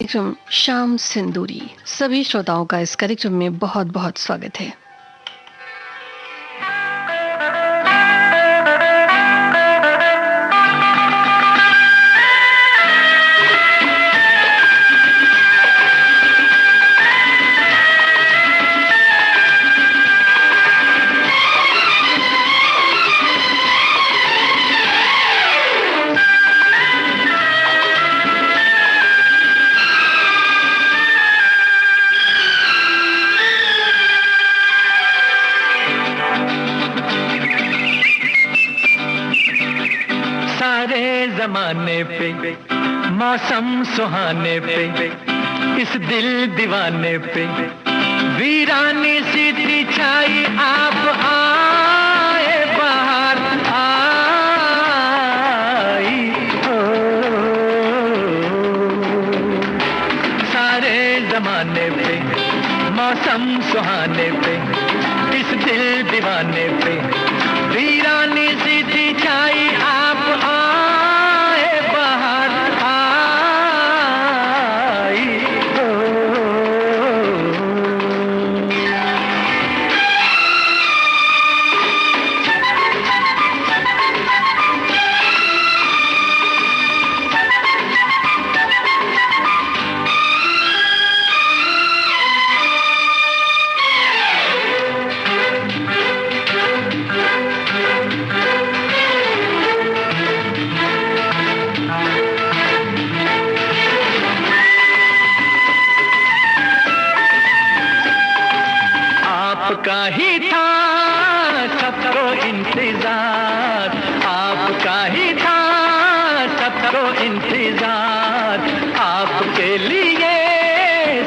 कार्यक्रम शाम सिंदूरी सभी श्रोताओं का इस कार्यक्रम में बहुत बहुत स्वागत है। जमाने पे मौसम सुहाने पे इस दिल दीवाने पे वीरानी सी थी छाई आप आए बाहर आई हो। सारे जमाने पे मौसम सुहाने पे इस दिल दीवाने पे वीरानी सी थी छाई आप आपका ही था सबको इंतजार, आपका ही था सबको इंतजार, आपके लिए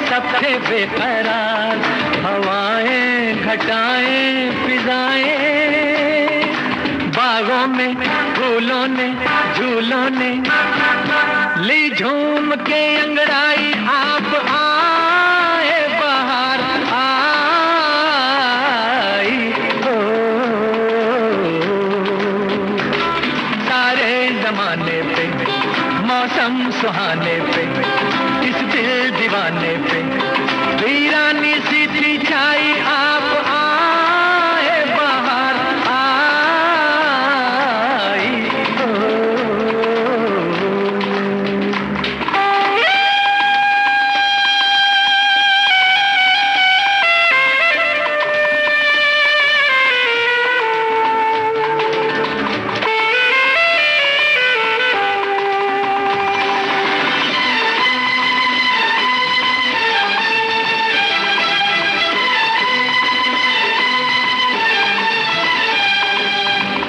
सब थे बेकरार। हवाएं घटाएं फिजाएं बागों में फूलों ने झूलों ने ली झूम के अंगड़ाई आप आए बाहर मौसम सुहाने पे इस दिल दीवाने पे वीरानी सी थी छाई आप आए बाहर आई हो।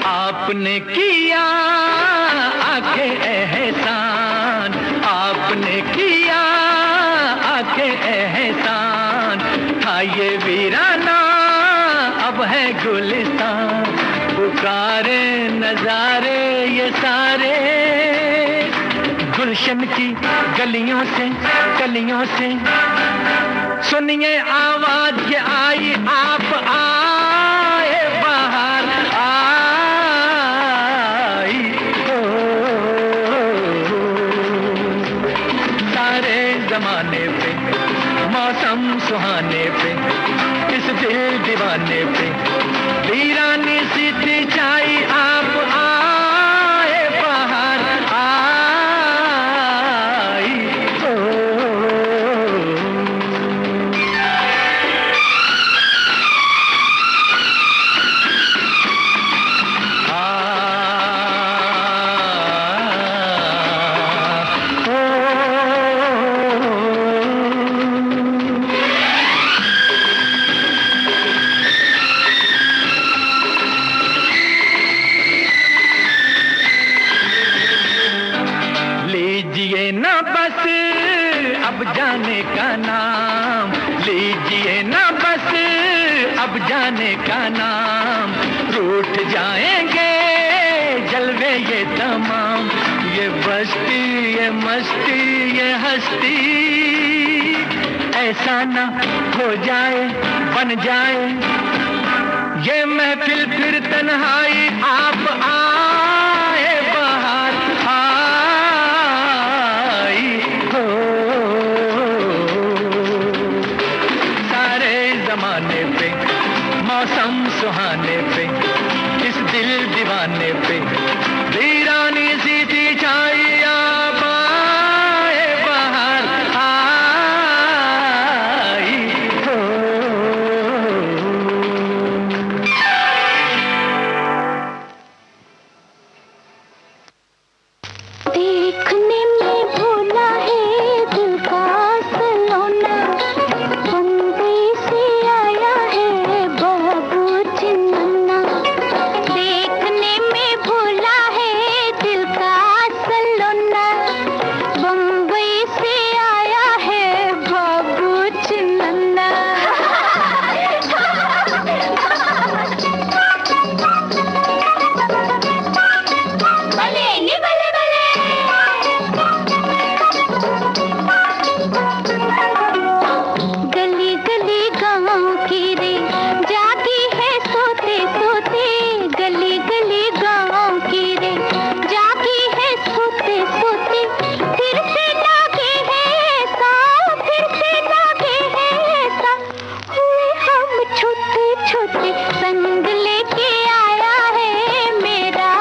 आपने किया आके एहसान, आपने किया आके एहसान, था ये वीराना अब है गुलिस्तान। पुकारे नजारे ये सारे गुलशन की गलियों से गलियों से, सुनिए आवाज ये आई आप आए बाहर जमाने पे मौसम सुहाने पे इस दिल दीवाने पे वीरानी सी थी छाई आप आए बाहर आई हो। लीजिए ना बस अब जाने का नाम, लीजिए ना बस अब जाने का नाम, रूठ जाएंगे जलवे ये तमाम। ये बस्ती ये मस्ती ये हस्ती ऐसा ना हो जाए बन जाए ये महफिल फिर तन्हाई आप आए बाहर आई हो। सुहाने पे, इस दिल दीवाने पे, वीरानी सी थी छाइया पाए बाहर आई हो। देखने में भोला है दिल का सलोना, बम्बई से आया है बाबू चिन्ना। देखने में भोला है दिल का सलोना, बम्बई से आया है बाबू चिन्ना। भले नी भले भले, गली गली गाँव की रे जागी है सोते सोते, गली गली गाँव की रे जागी है सोते सोते। फिर से लागे है ऐसा, फिर से लागे है ऐसा, हुए हम छोटे छोटे। संग लेके आया है मेरा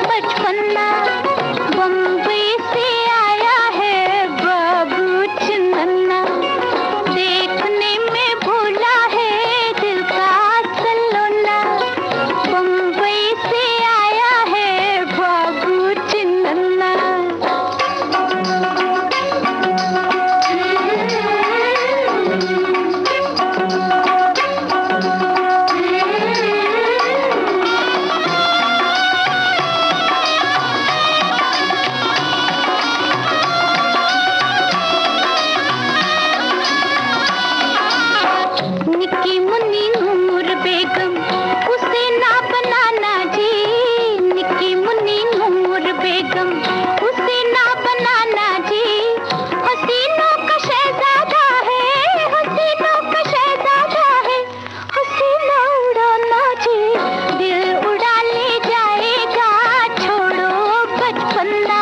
बचपना, बम्बई से आया है बाबू चिन्ना। देखने में भोला है दिल का सलोना, बम्बई से आया है बाबू चिन्ना। निकी मुन्नी नूर बेगम उसे ना बनाना जी, निकी मुन्नी नूर बेगम उसे ना बनाना जी। हसीनों का शहजादा है, हसीनों का शहजादा है, हसीना उड़ाना जी। दिल उड़ा ले जाएगा छोड़ो बचपना,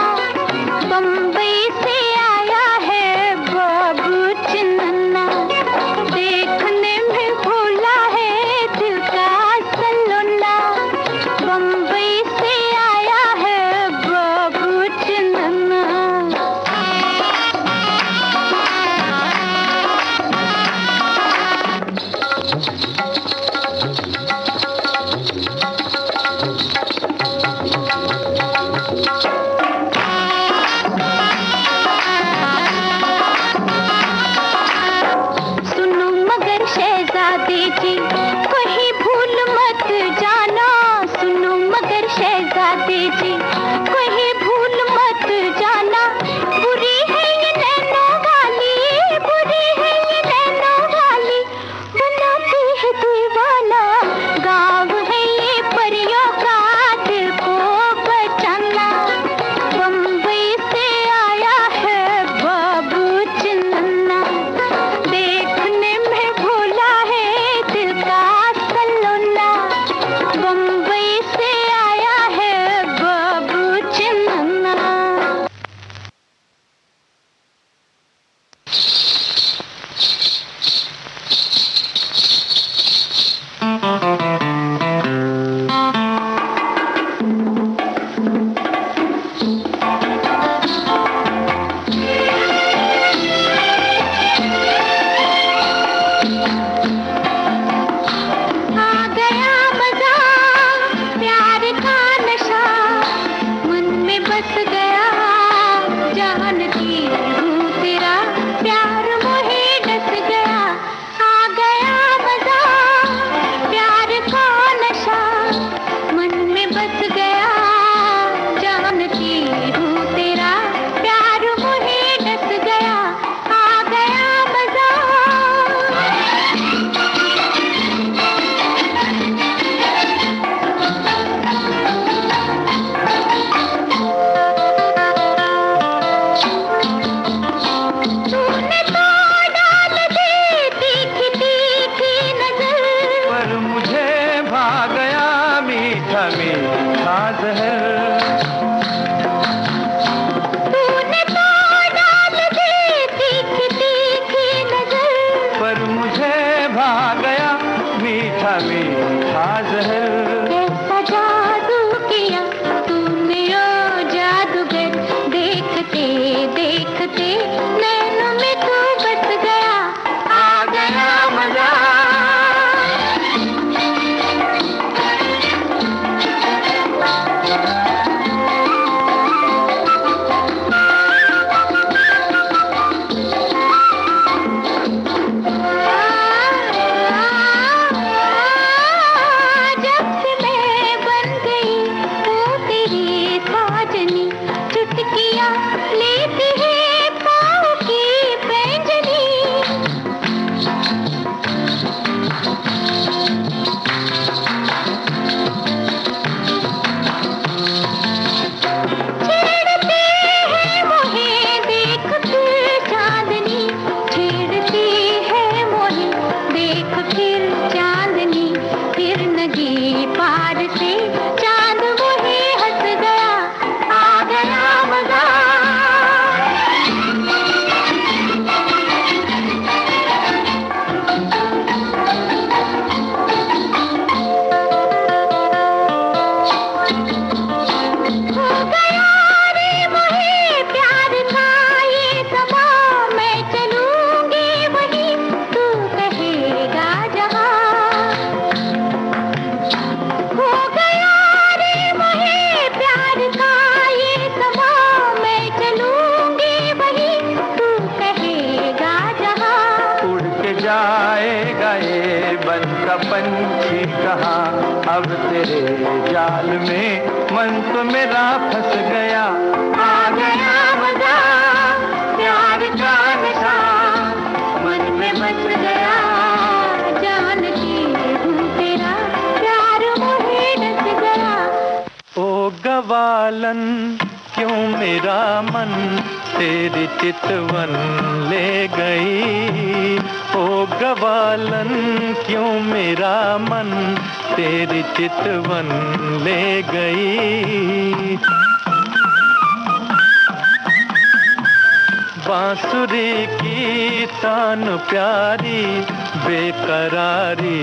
बम्बई से आया है बाबू चिन्ना। देखने में भोला है दिल का सलोना, बम्बई से आया है बाबू चिन्ना। सुनो मगर शहजादे जी कहीं भूल मत जाना, सुनो मगर शहजादे जी कहीं भूल मत जाना। बुरी है ये नैनों वाली, बुरी है ये नैनों वाली, बनाती है दीवाना। गाँव है ये परियों का दिल को बचाना, बम्बई से आया है बाबू चिन्ना। देखने में भोला है दिल का सलोना, बम्बई से आया है बाबू चिन्ना। आ गया मजा प्यार का नशा, मन में बस गया जानती हूँ तेरा प्यार मोहे डस गया। आ गया मजा प्यार का नशा, मन में बस गया जानती हूँ तेरा प्यार मोहे डस गया। आ गया मजा। तूने तो डाल दी तीखी तीखी नजर, पर मुझे भा गया मीठा मीठा जहर। तूने तो डाल दी तीखी तीखी नजर, पर मुझे भा गया मीठा मीठा जहर। शहर। कैसा जादू किया तूने ओ जादूगर, देखते देखते नैनों में तू बस गया, आ गया मजा। जब से मैं बन गई वो तेरी साजनी, चुटकियाँ लेती है पाँव की पैंजनी। छेड़ते हैं मोहे देख फिर चांदनी, छेड़ती है मोहे देख फिर चांदनी, फिर नदी पार से चांद वही हंस गया, आ गया मजा। हो गया रे मोहे प्यार का ये समा, मैं चलूंगी वहीं तू कहेगा जहाँ। हो गया रे मोहे प्यार का ये समा, मैं चलूंगी वहीं तू कहेगा जहाँ। उड़ के जाएगा ये बनता पंछी कहाँ, अब तेरे जाल में मन तो मेरा फंस गया, आ गया मजा, प्यार का नशा मन में बस गया, जानती हूँ तेरा प्यार मुझे डस गया। ओ गवालन क्यों मेरा मन तेरी चितवन ले गई, ओ गवालन क्यों मेरा मन तेरी चितवन ले गई। बांसुरी की तान प्यारी बेकरारी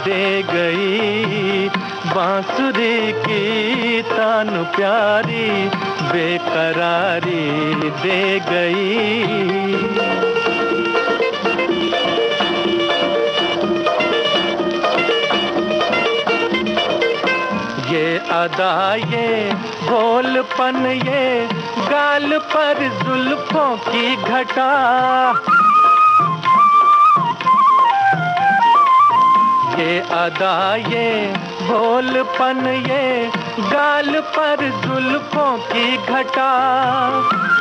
दे गई, बांसुरी की तान प्यारी बेकरारी दे गई। ये अदा ये भोलपन ये गाल पर जुल्फों की घटा, ये अदा ये भोलपन ये गाल पर जुल्फों की घटा।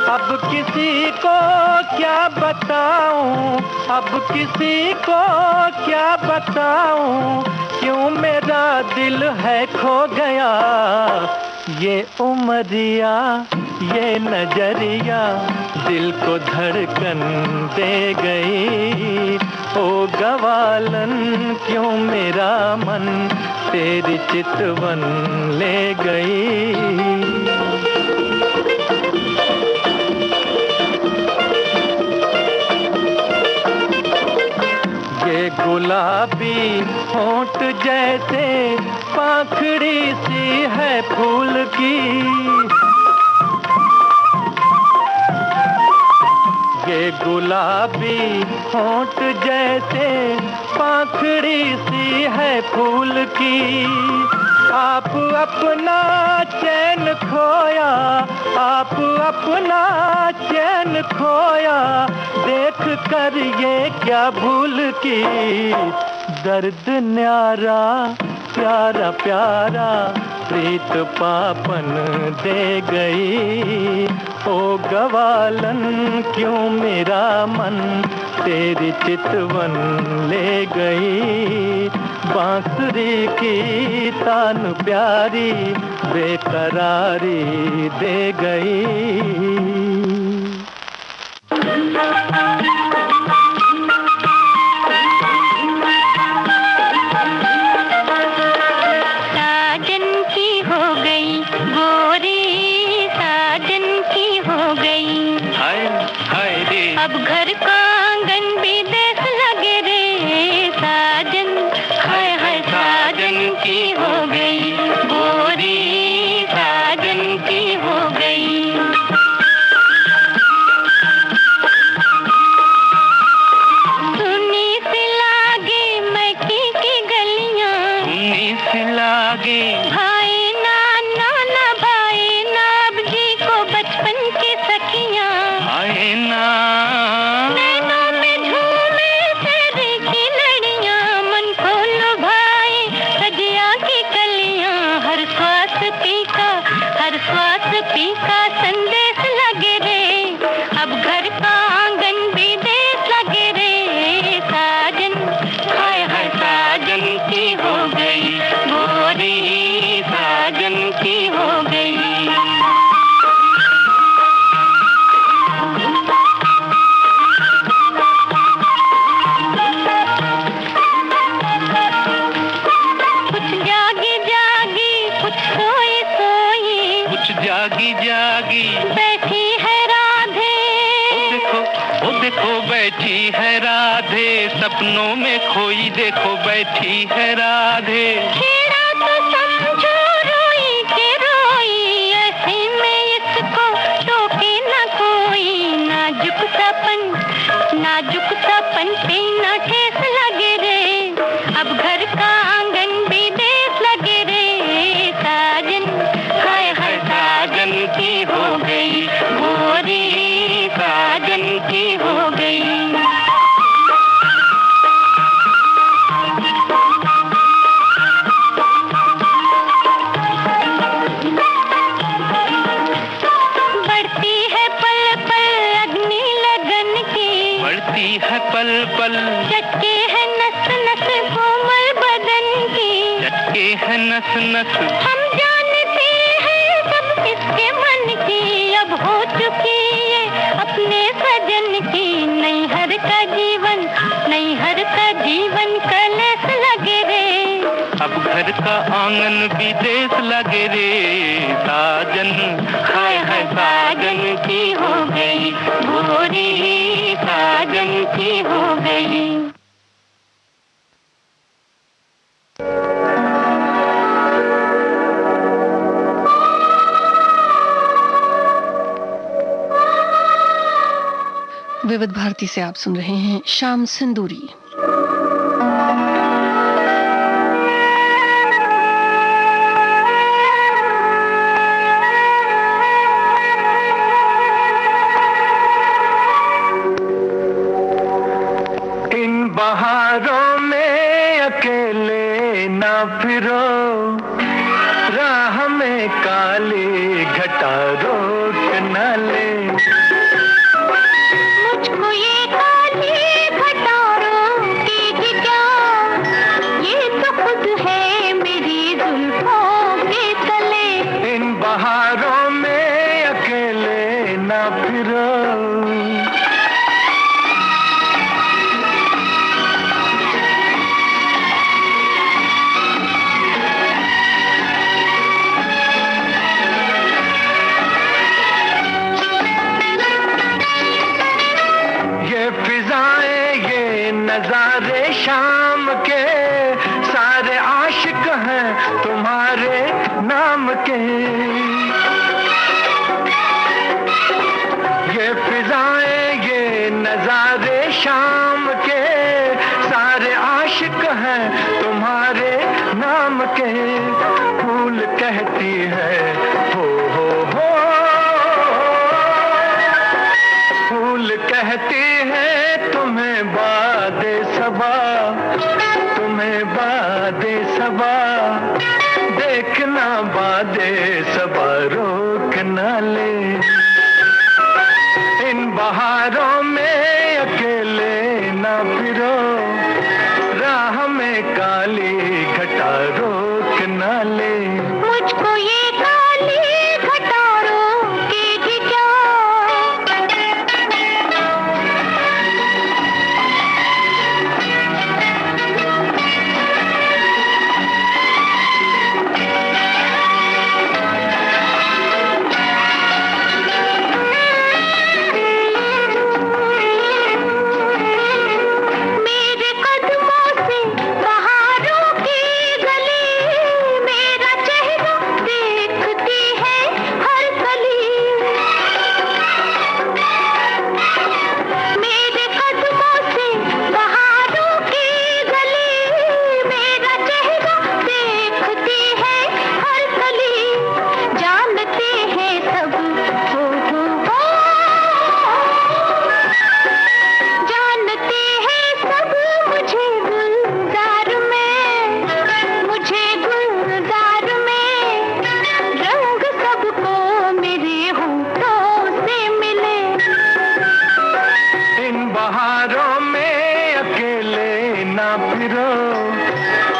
अब किसी को क्या बताऊं, अब किसी को क्या बताऊं, क्यों मेरा दिल है खो गया। ये उमरिया ये नजरिया दिल को धड़कन दे गई, ओ गवालन क्यों मेरा मन तेरी चितवन ले गई। ये गुलाबी होंठ जैसे पाखड़ी सी है फूल की, ये गुलाबी होंठ जैसे पाखड़ी सी है फूल की। आप अपना चैन खोया, आप अपना चैन खोया, देख कर ये क्या भूल की। दर्द न्यारा प्यारा प्यारा प्रीत पापन दे गई, ओ गवालन क्यों मेरा मन तेरी चितवन ले गई। बांसुरी की तान प्यारी बेकरारी दे गई। अब घर का आंगन भी देख लगे रे साजन, हाय हाय साजन की हो देखो बैठी है राधे, सपनों में खोई देखो बैठी है राधे। छेड़ा तो समझो रोई के रोई, ऐसे में इसको टोके न कोई। नाजुक सपन पे न ठेस लगे रे, अब घर का आंगन भी देश लगे रे। साजन हाय हाय साजन की हो गई गोरी, साजन की हो गई। है पल पल चटके है नस नस कोमल बदन की, चटके है नस नस। हम जानते हैं सब किसके मन की, अब हो चुकी है अपने सजन की। नैहर का जीवन कलश लगे रे, अब घर का आंगन भी देश लगे रे। साजन हाय हाय साजन की हो गई गोरी, साजन की हो गई। विविध भारती से आप सुन रहे हैं शाम सिंदूरी। बहारों में अकेले ना फिरो, राह में काली घटा रोक न ले। मुझको ये काली घटा रोकेगी क्या, ये तो खुद है मेरी जुल्फों के तले। इन बहारों में अकेले ना फिरो, नजारे शाम के सारे आशिक हैं तुम्हारे नाम के। ये फिजाएं ये नजारे शाम के सारे आशिक हैं तुम्हारे नाम के। फूल कहती है हो, फूल कहती है तुम्हें बादे सबा, तुम्हें बादे सबा। देखना बादे सबा रोक न ले। इन बहारों में अकेले ना फिरो, राह में काली घटा रोक न ले। मुझको ये काली घटा रोकेगी क्या,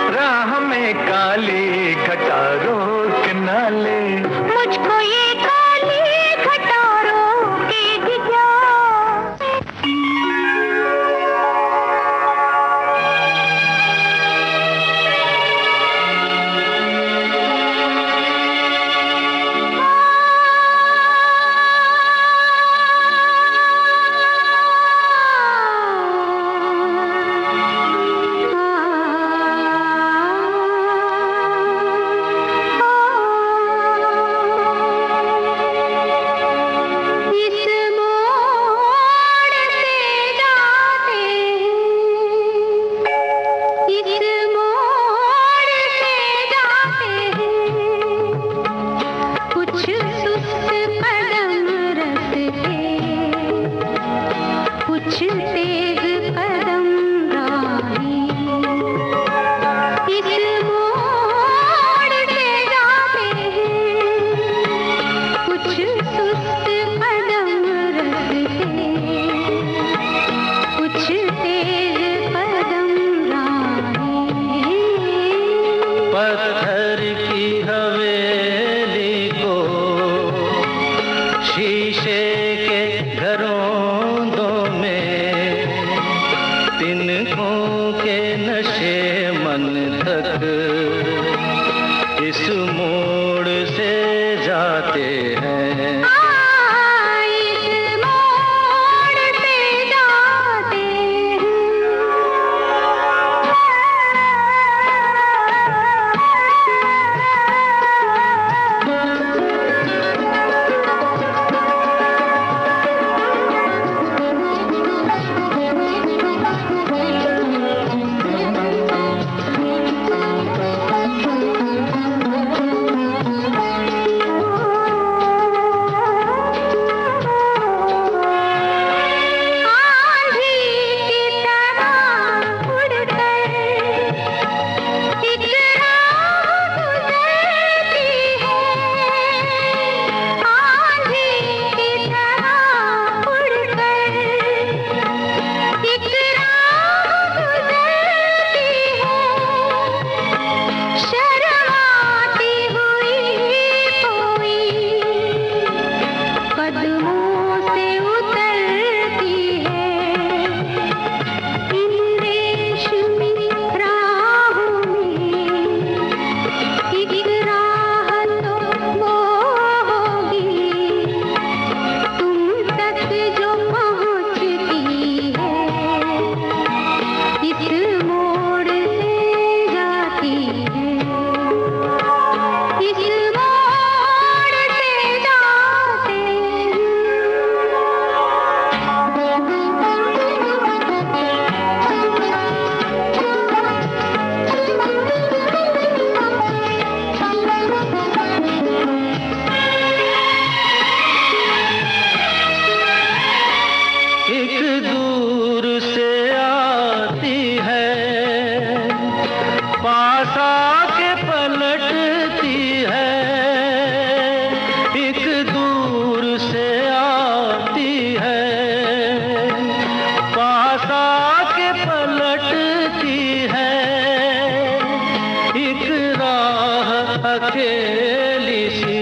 राह में काली घटा रोक न ले। मुझको ये काली घटा रोकेगी क्या। अकेली सी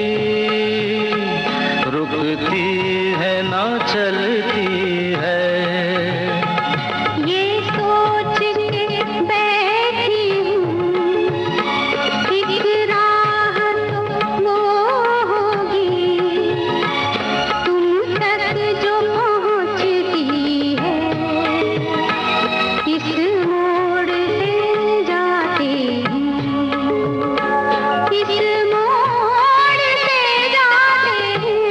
रुकती है ना चलती है। ये सोच के बैठी हूँ एक राह तो वो होगी तुम तक जो पहुँचती है। इस मोड़ से जाते हैं, इस मोड़ से जाते हैं,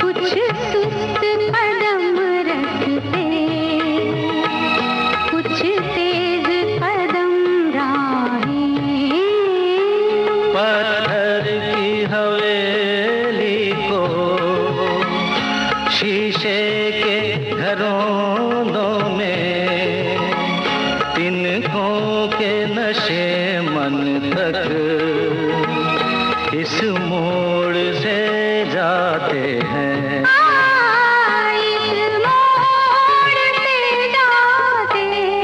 कुछ सुस्त कदम रखते, कुछ तेज कदम राहें। पत्थर की हवेली को शीशे के घरों में तिनकों के नशे मन तक इस मोड़ से जाते हैं। इस मोड़ से जाते हैं।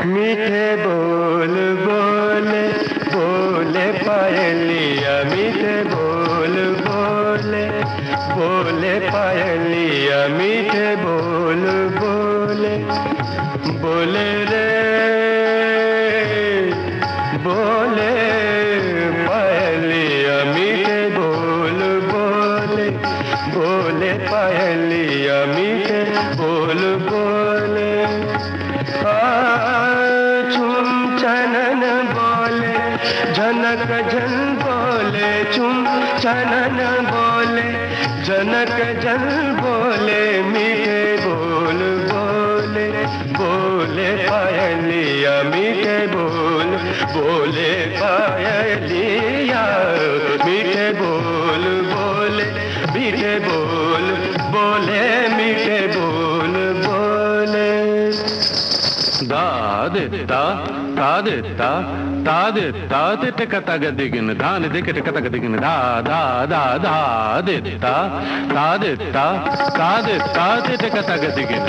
मीठे बोल बोले बोले पायलिया, मीठे बोल बोले बोले पायलिया, मीठे बोल बोले बोले रे बोले पायलिया, मीठे बोल बोले बोले पायलिया, मीठे बोल बोले। चुम चनन बोले जनक जन बोले, चुम चनन बोले जनक जन बोले, मीठे बोल बोले बोले पायलिया, मीठे बोल बोले पायलिया, मीठे बोल बोले मीठे बोल बोले मीठे बोल बोले। दा दे ता ता दे ता ता दे ता दे टिक तग दिगिन धान दे के टिक तग दिगिन दा दा दा दा दे ता दे ता दे ता दे टिक तग दिगिन।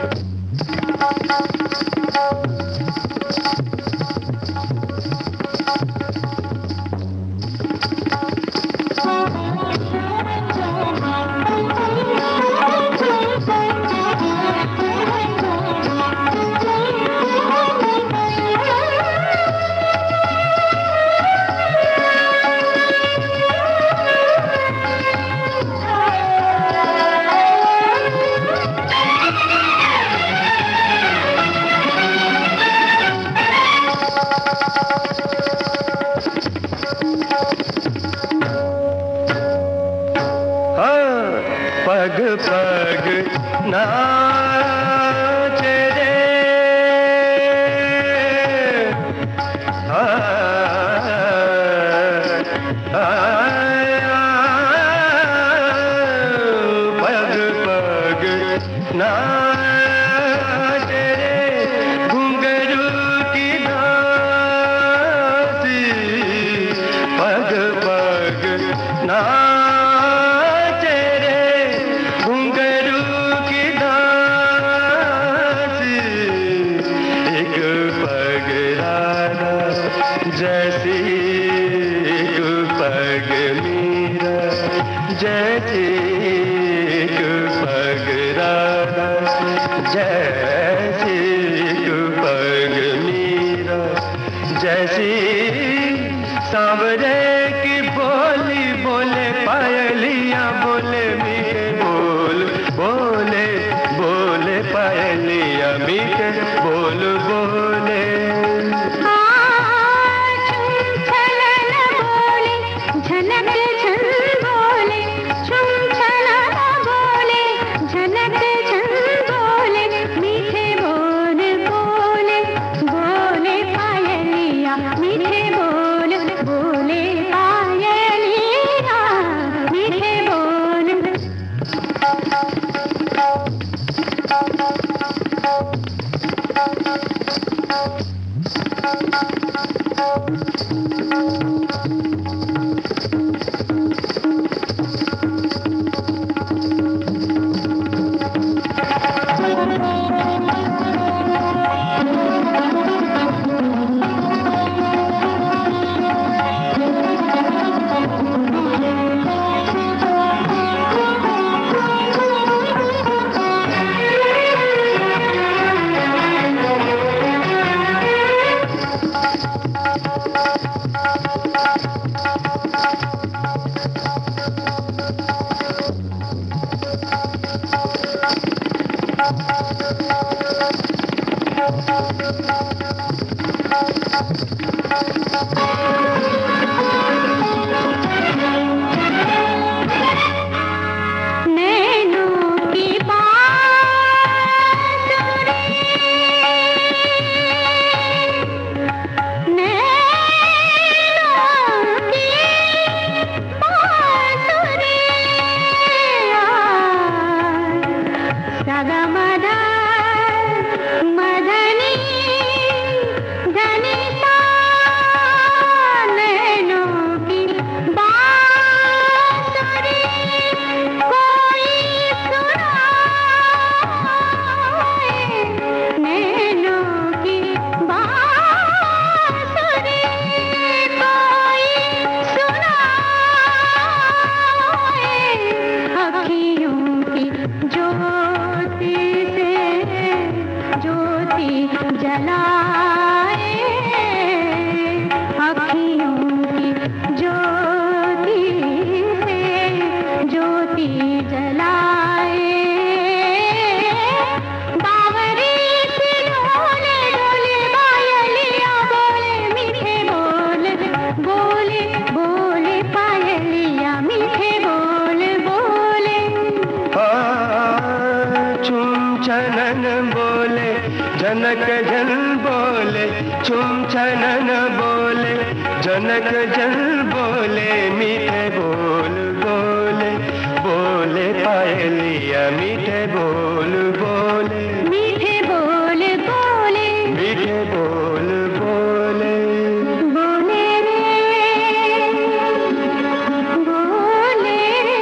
पग पग नाच रे पग पग नाच रे घुंघरू की नाच, पग पग नाच रे घुंघरू की नाच। एक पग राधा जैसी, एक पग मीरा जैसी, एक पग राधा जैसी, एक पग मीरा जैसी। सांवरे की बोली बोले पायलिया, बोले मीठे बोल बोले बोले पायलिया, मीठे बोल बोले। जनक जन बोले, छुम छनन बोले, जनक जन बोले, मीठे बोल बोले, बोले पायलिया मीठे बोल बोले, मीठे बोल बोले, मीठे बोल बोले, बोले रे बोले रे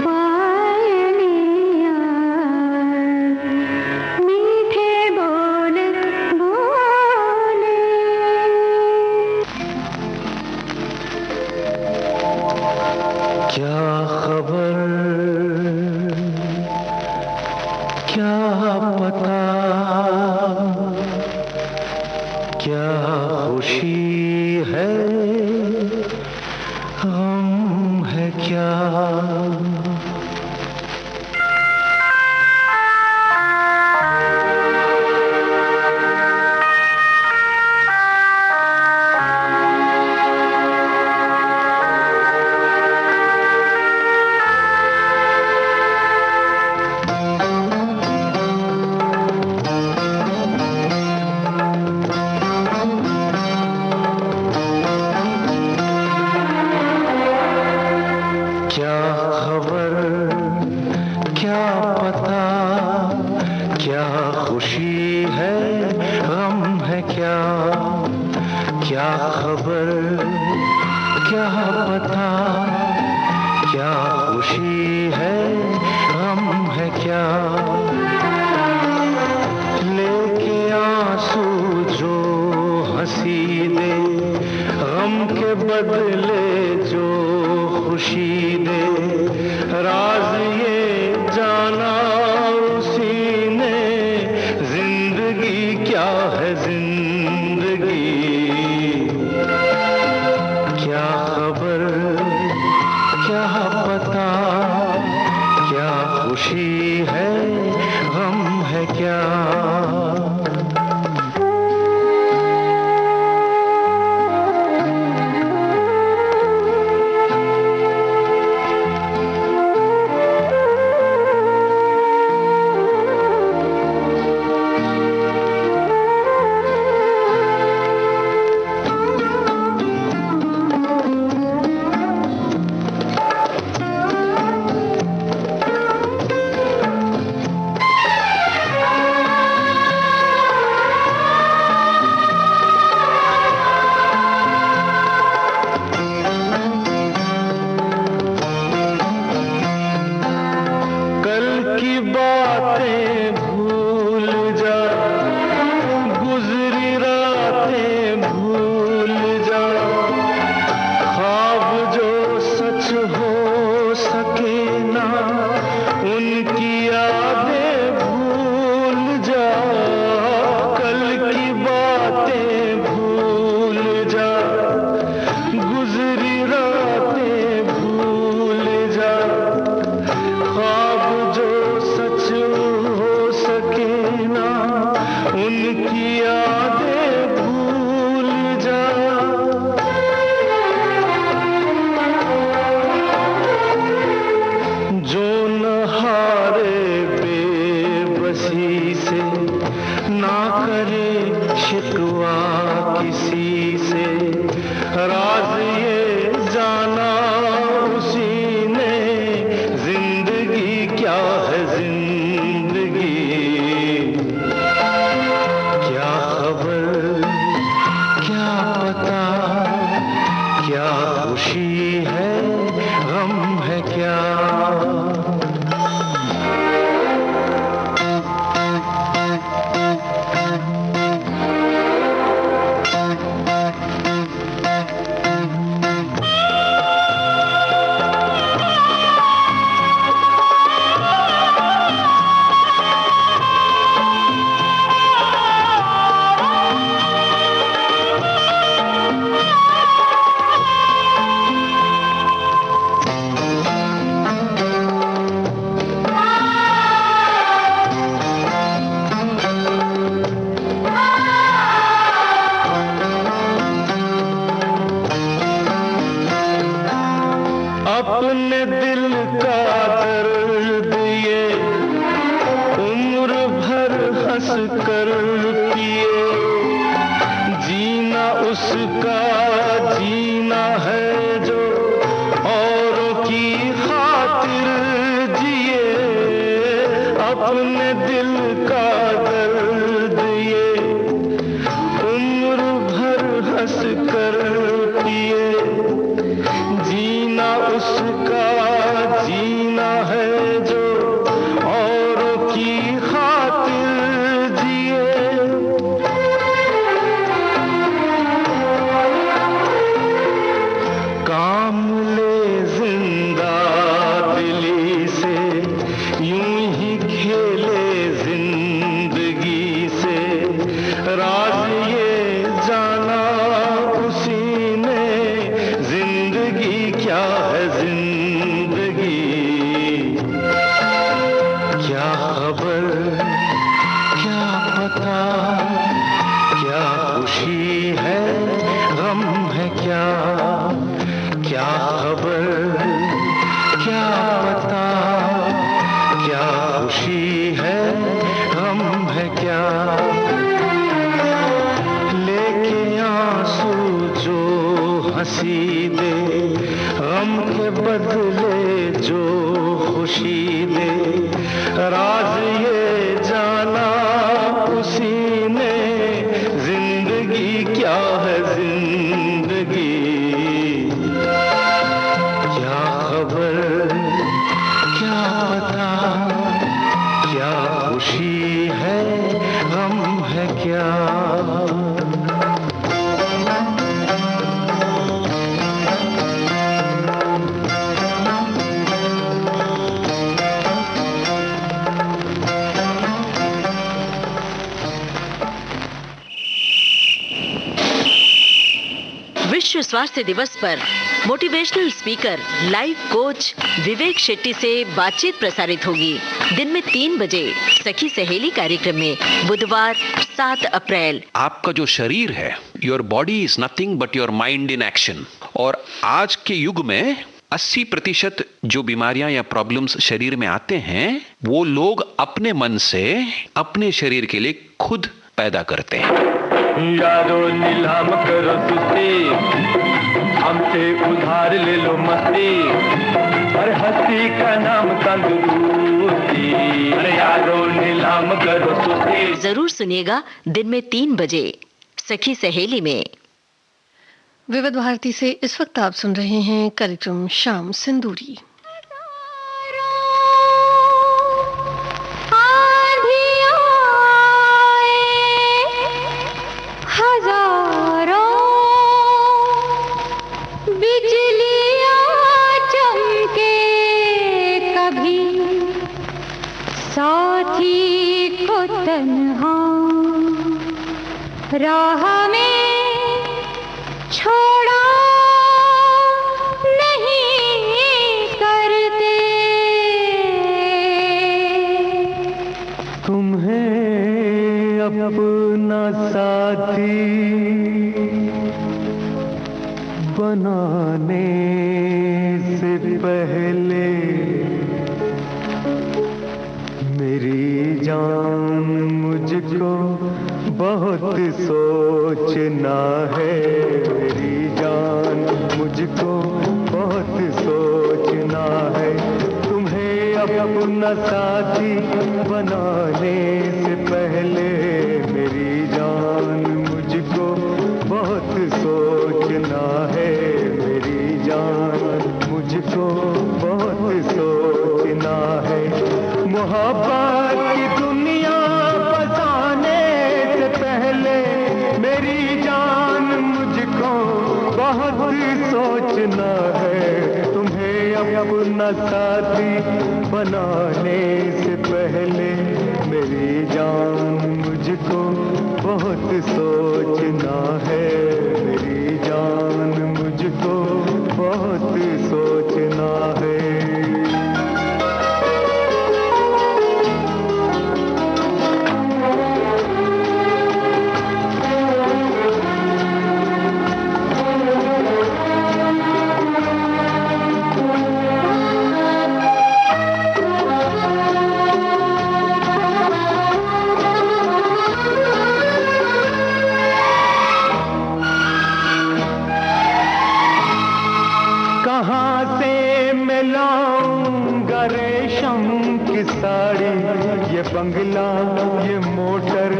पायलिया मीठे बोल बोले। क्या खबर क्या पता, क्या खुशी है गम है क्या, क्या खबर क्या पता, क्या खुशी है गम है क्या, क्या खबर क्या पता, क्या खुशी है गम है क्या, लेके आंसू जो हंसी दे, गम के बदले जो खुशी दे, राज ये जाना उसी ने, जिंदगी क्या है जिंदगी, क्या खबर क्या पता, अपने दिल का दर्द ये उम्र भर हंस कर पिए, जीना उसका जीना है जो औरों की खातिर जिए। काम ले जिंदा दिली से, यूं ही खेले जिंदगी से, राज ये जाना उसी ने जिंदगी क्या है जिंदगी। क्या खबर क्या पता, क्या खुशी है गम है क्या, क्या खबर क्या पता, क्या खुशी है गम है क्या। लेके आंसू जो हंसी दे, गम के बदले जो खुशी दे, राज ये जाना उसी ने जिंदगी क्या है जिंदगी। क्या खबर क्या पता, क्या खुशी है गम है क्या। विश्व स्वास्थ्य दिवस पर मोटिवेशनल स्पीकर लाइफ कोच विवेक शेट्टी से बातचीत प्रसारित होगी दिन में 3 बजे सखी सहेली कार्यक्रम में, बुधवार 7 अप्रैल। आपका जो शरीर है, your body is nothing but your mind in action. और आज के युग में 80% जो बीमारियां या प्रॉब्लम्स शरीर में आते हैं, वो लोग अपने मन से अपने शरीर के लिए खुद पैदा करते हैं। यारो नीलाम करो सुस्ती, हमसे उधार ले लो मस्ती, अरे हस्ती का नाम तंदुरुस्ती। अरे यारो नीलाम करो सुस्ती। जरूर सुनिएगा दिन में 3 बजे सखी सहेली में। विविध भारती से इस वक्त आप सुन रहे हैं कार्यक्रम शाम सिंदूरी। साथी को तन्हा राह में छोड़ा नहीं करते, तुम्हें अपना साथी बनाने से पहले मेरी जान मुझको बहुत सोचना है। मेरी जान मुझको बहुत सोचना है। तुम्हें अपना साथी बनाने से पहले मेरी जान मुझको बहुत सोचना है। मेरी जान मुझको बहुत सोचना है। मोहब्बत की दुनिया बसाने से पहले मेरी जान मुझको बहुत सोचना है। तुम्हें अपना साथी बनाने से पहले मेरी जान मुझको बहुत सोचना है। मेरी जान मुझको बहुत सोचना है। रेशम की साड़ी, ये बंगला, ये मोटर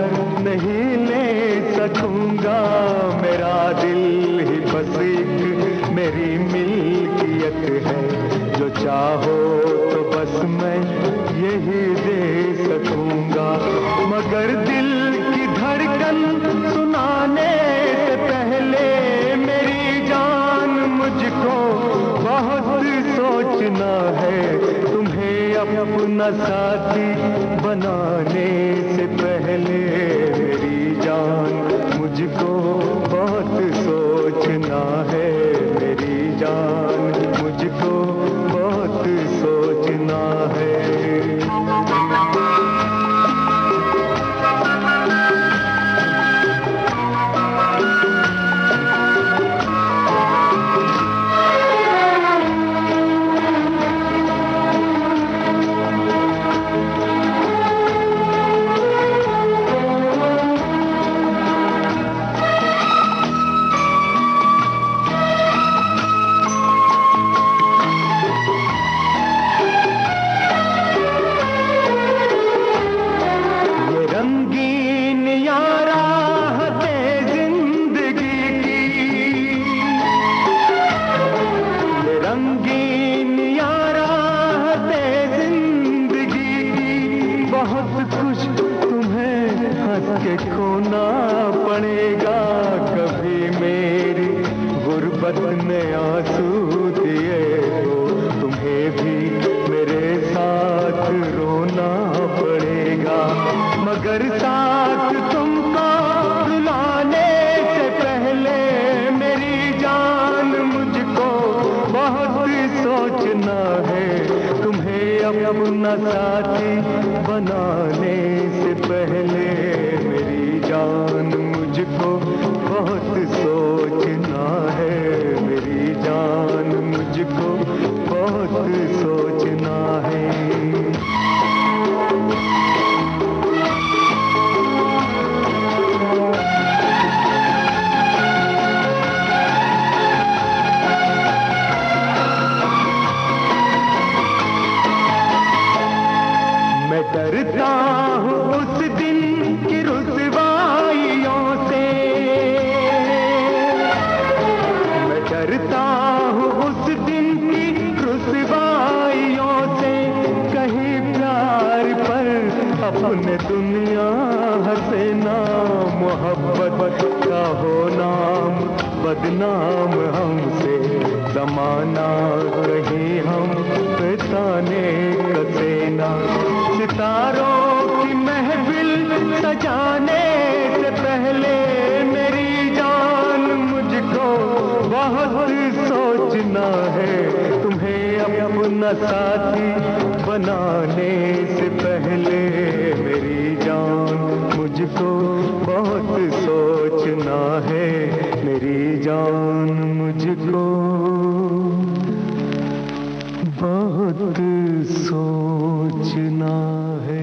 नहीं ले सकूंगा। मेरा दिल ही बस एक मेरी मिल्कियत है, जो चाहो तो बस मैं यही दे सकूंगा। मगर दिल की धड़कन सुनाने से पहले मेरी जान मुझको बहुत सोचना है। तुम्हें अपना साथी बनाने से पहले मेरी जान मुझको बहुत सोचना है। मेरी जान मुझको बहुत सोचना है। अपना साथी बनाने से पहले मेरी जान मुझको बहुत सोचना है। मेरी जान मुझको बहुत सोचना है। डरता हूँ उस दिन की रुसवाइयों से, मैं डरता हूँ उस दिन की रुसवाइयों से। कहीं प्यार पर अपने दुनिया हंसे ना, मोहब्बत का हो नाम बदनाम हमसे। जमाना कहीं हम पे ताने कसे ना। सितारों की महफिल सजाने से पहले मेरी जान मुझको बहुत सोचना है। तुम्हें अपना साथी बनाने से पहले मेरी जान मुझको बहुत सोचना है। मेरी जान मुझको बहुत सोचना है।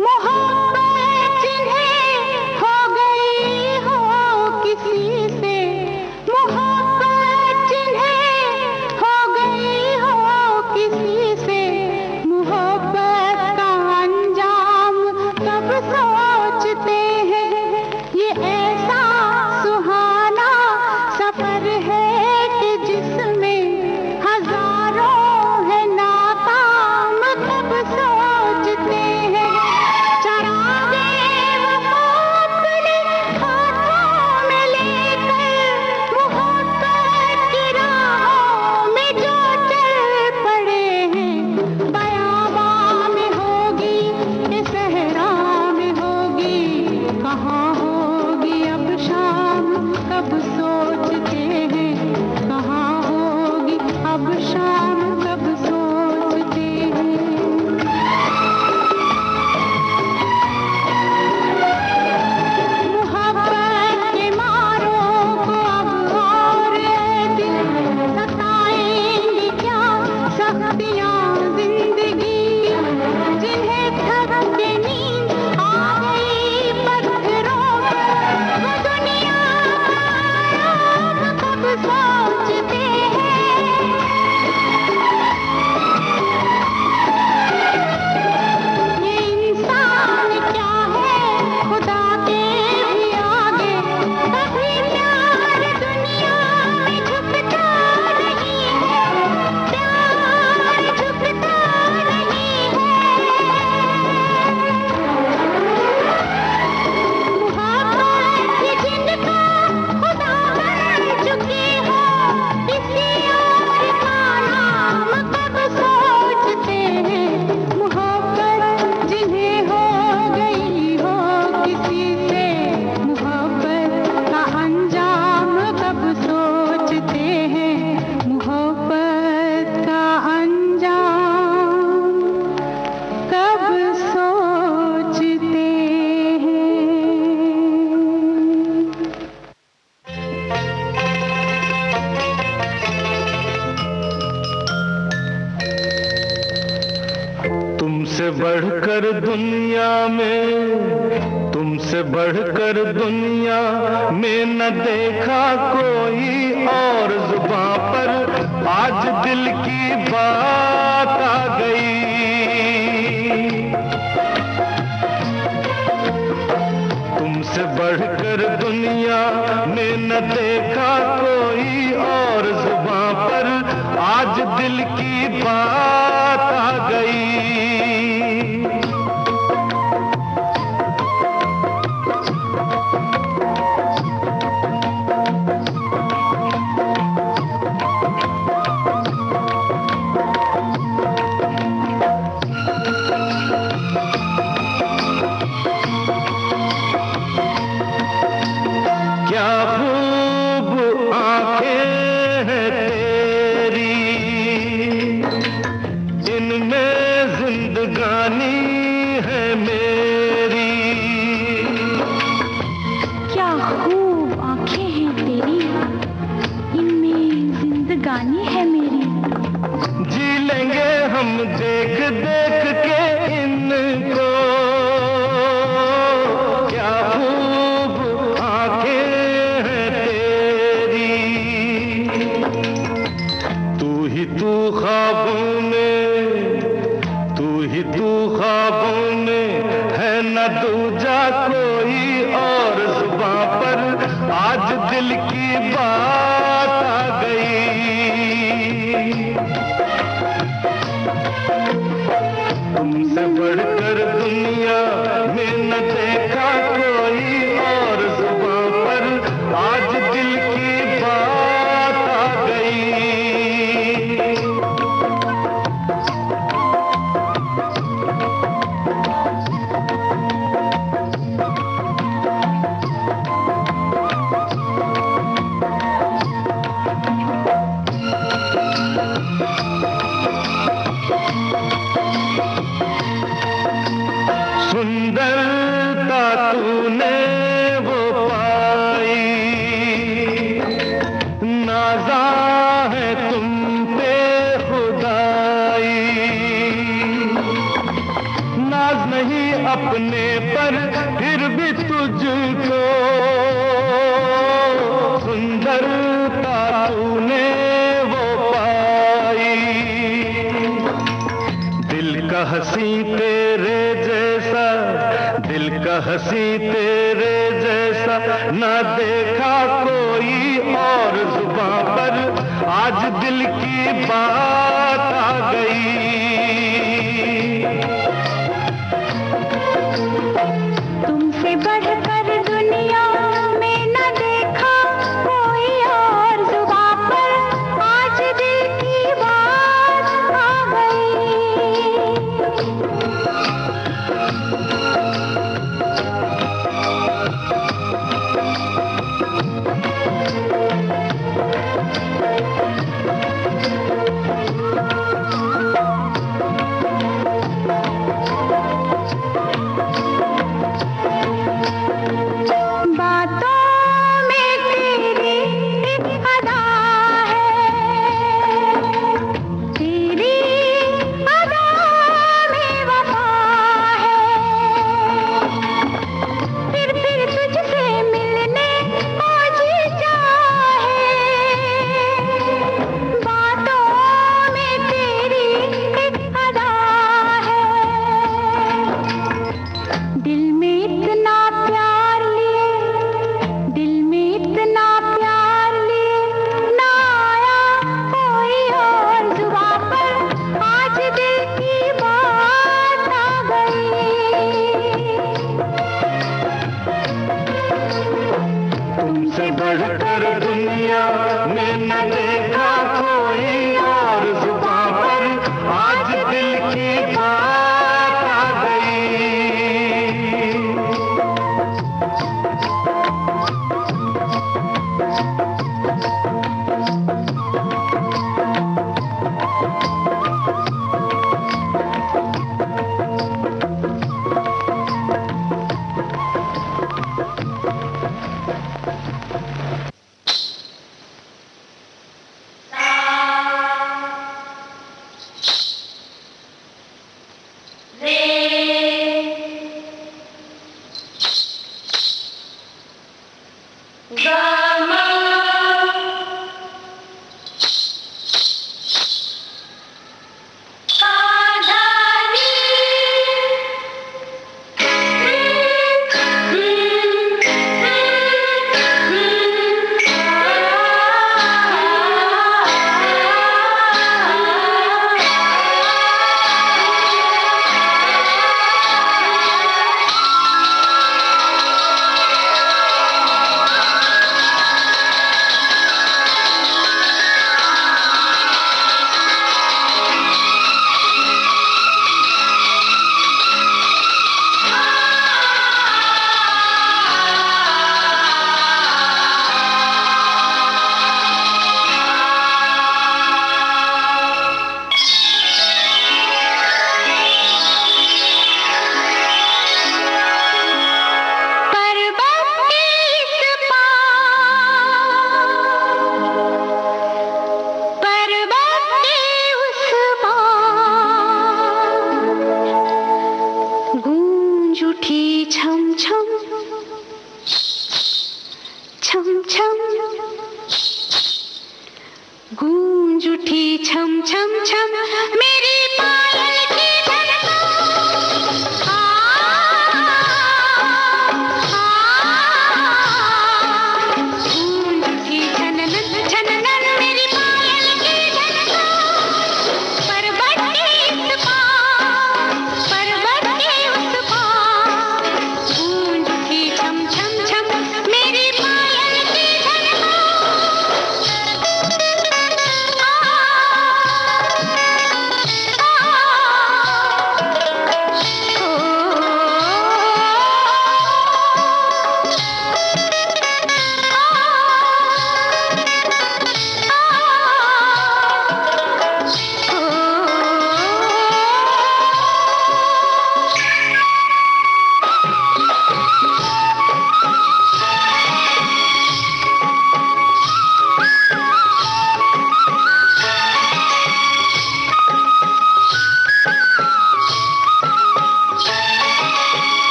मोहब्बत जिन्हें हो गई हो किसी से, मोहब्बत जिन्हें हो गई हो किसी से, मोहब्बत का अंजाम कब तुमसे बढ़कर दुनिया में, तुमसे बढ़कर दुनिया में न देखा कोई और, जुबां पर आज दिल की बात आ गई। तुमसे बढ़कर दुनिया में न देखा कोई और, जुबां पर आज दिल की बात आ गई। क्या खूब आंखें हैं तेरी, इनमें जिंदगानी है मेरी। क्या खूब आंखें हैं तेरी, इनमें जिंदगानी है मेरी। जी लेंगे हम देख देख के इनको, क्या खूब आंखें हैं तेरी। तू ही तू ख्वाबों में, तू ही तू ख्वाबों में है न दूजा कोई और, जुबां पर आज दिल की बात आ गई। तुमसे बढ़कर दुनिया में न देखा कोई और, जुबां पर आज दिल की बात आ गई। सुंदरता तूने वो पाई, नाज़ा है तुम पे खुदाई। नाज नहीं अपने पर फिर भी तुझको, सुंदरता तूने वो पाई। दिल का हंसी तेरे जैसा, दिल का हंसी तेरे जैसा ना देखा कोई और, जुबां पर आज दिल की बात आ गई। तुमसे बढ़कर दुनिया में न देखा कोई और, जुबां पर आज दिल की बात आ गई।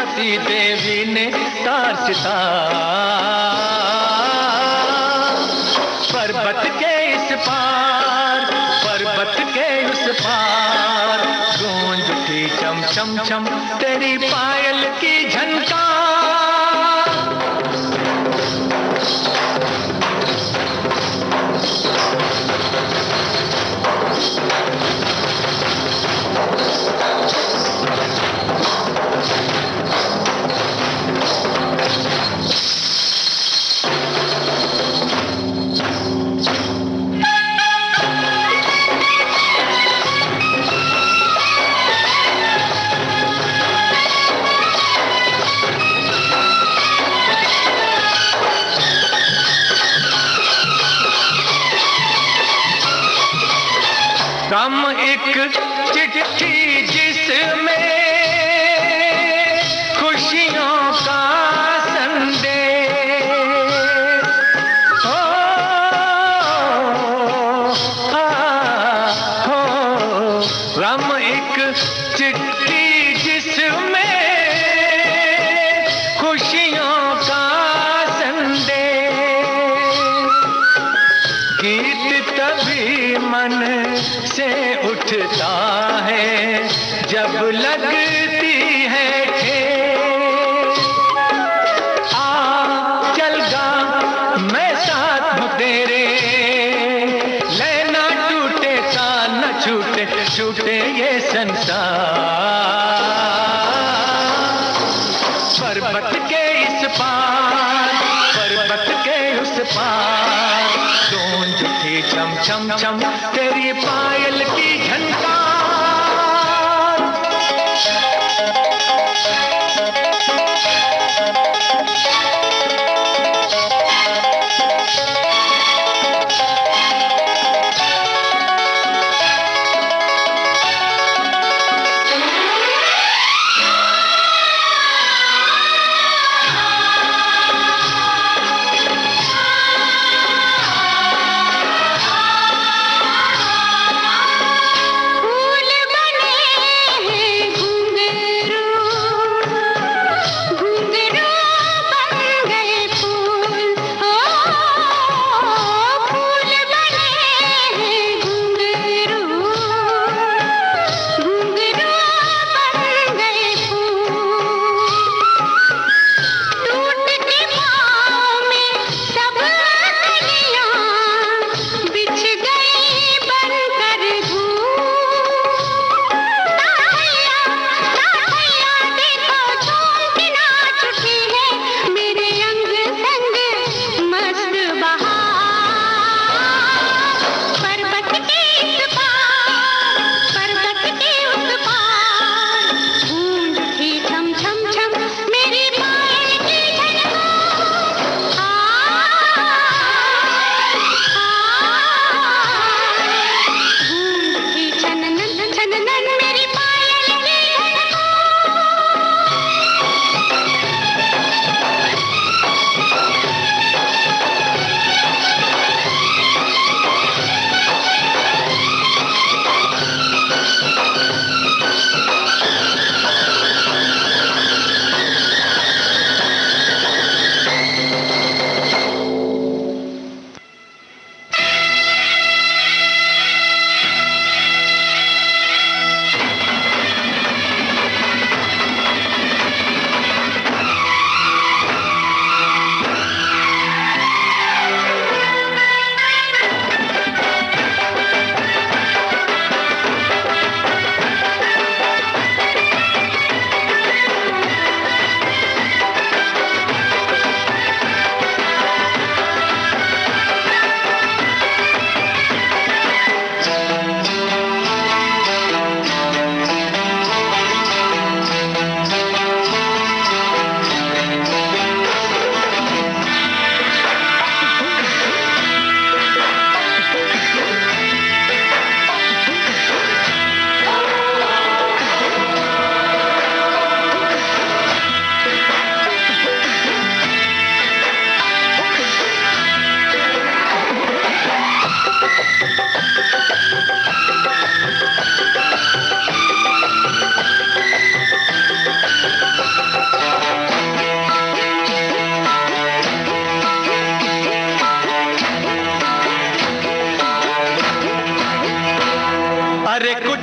सती देवी ने तार सितार। पर्वत के इस पार, पर्वत के उस पार, गूंज उठी चम चम चम तेरी पायल की झनकार। कम एक चिट्ठी जिसमें खुशियों का संदेश हो, गम एक चिट्ठी जिसमें खुशियों का संदेश। गीत तभी मन से उठता है जब लगती है ठेस। आ चल गा मैं साथ हूँ तेरे, लेना टूटे तान न छूटे, छूटे ये संसार। पर्वत के इस पार, पर्वत के उस पार, गूंज उठी चम चम चम तेरी पायल की झनकार।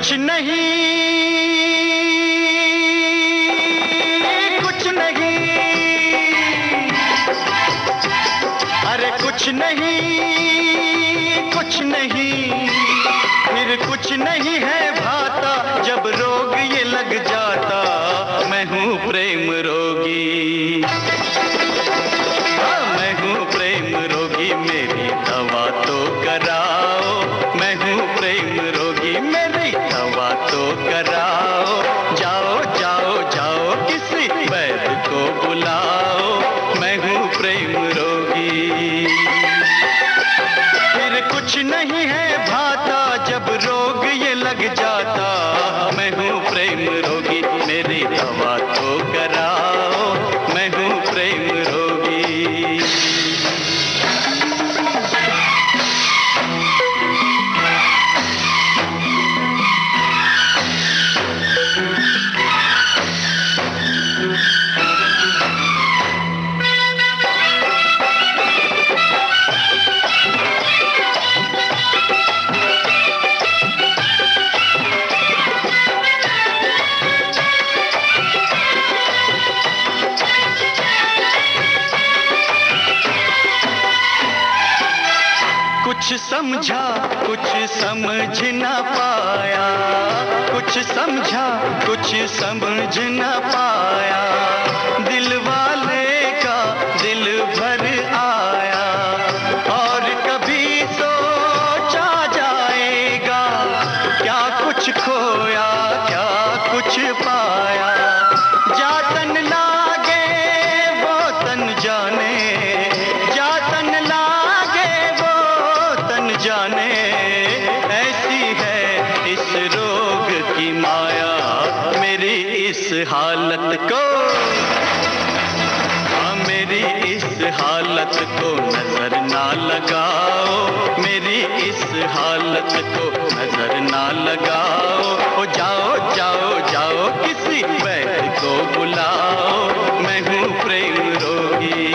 कुछ नहीं, कुछ नहीं, अरे कुछ नहीं, कुछ नहीं, फिर कुछ नहीं है भाता जब रोग ये लग जाता। मैं हूँ प्रेम रोगी, मैं हूँ प्रेम रोगी, मेरी दवा तो कराओ। मैं हूँ प्रेम रोगी, मेरी दवा तो कराओ। जाओ जाओ जाओ किसी वैद्य को बुलाओ। मैं हूँ प्रेम रोगी। फिर कुछ नहीं है भाता जब रोग ये लग जाता। मैं हूँ प्रेम रोगी, मेरी दवा तो कराओ। मैं हूँ प्रेम रोगी। कुछ समझा कुछ समझ न पाया, कुछ समझा कुछ समझ न पाया। दिल वाले का दिल भर आया और कभी सोचा जाएगा क्या कुछ खोया क्या कुछ पाया। जातन लागे वो तन जाने, जातन लागे जाने, ऐसी है इस रोग की माया। मेरी इस हालत को, मेरी इस हालत को नजर ना लगाओ। मेरी इस हालत को नजर ना लगाओ। ओ जाओ जाओ जाओ किसी वैद्य को बुलाओ। मैं हूँ प्रेम रोगी।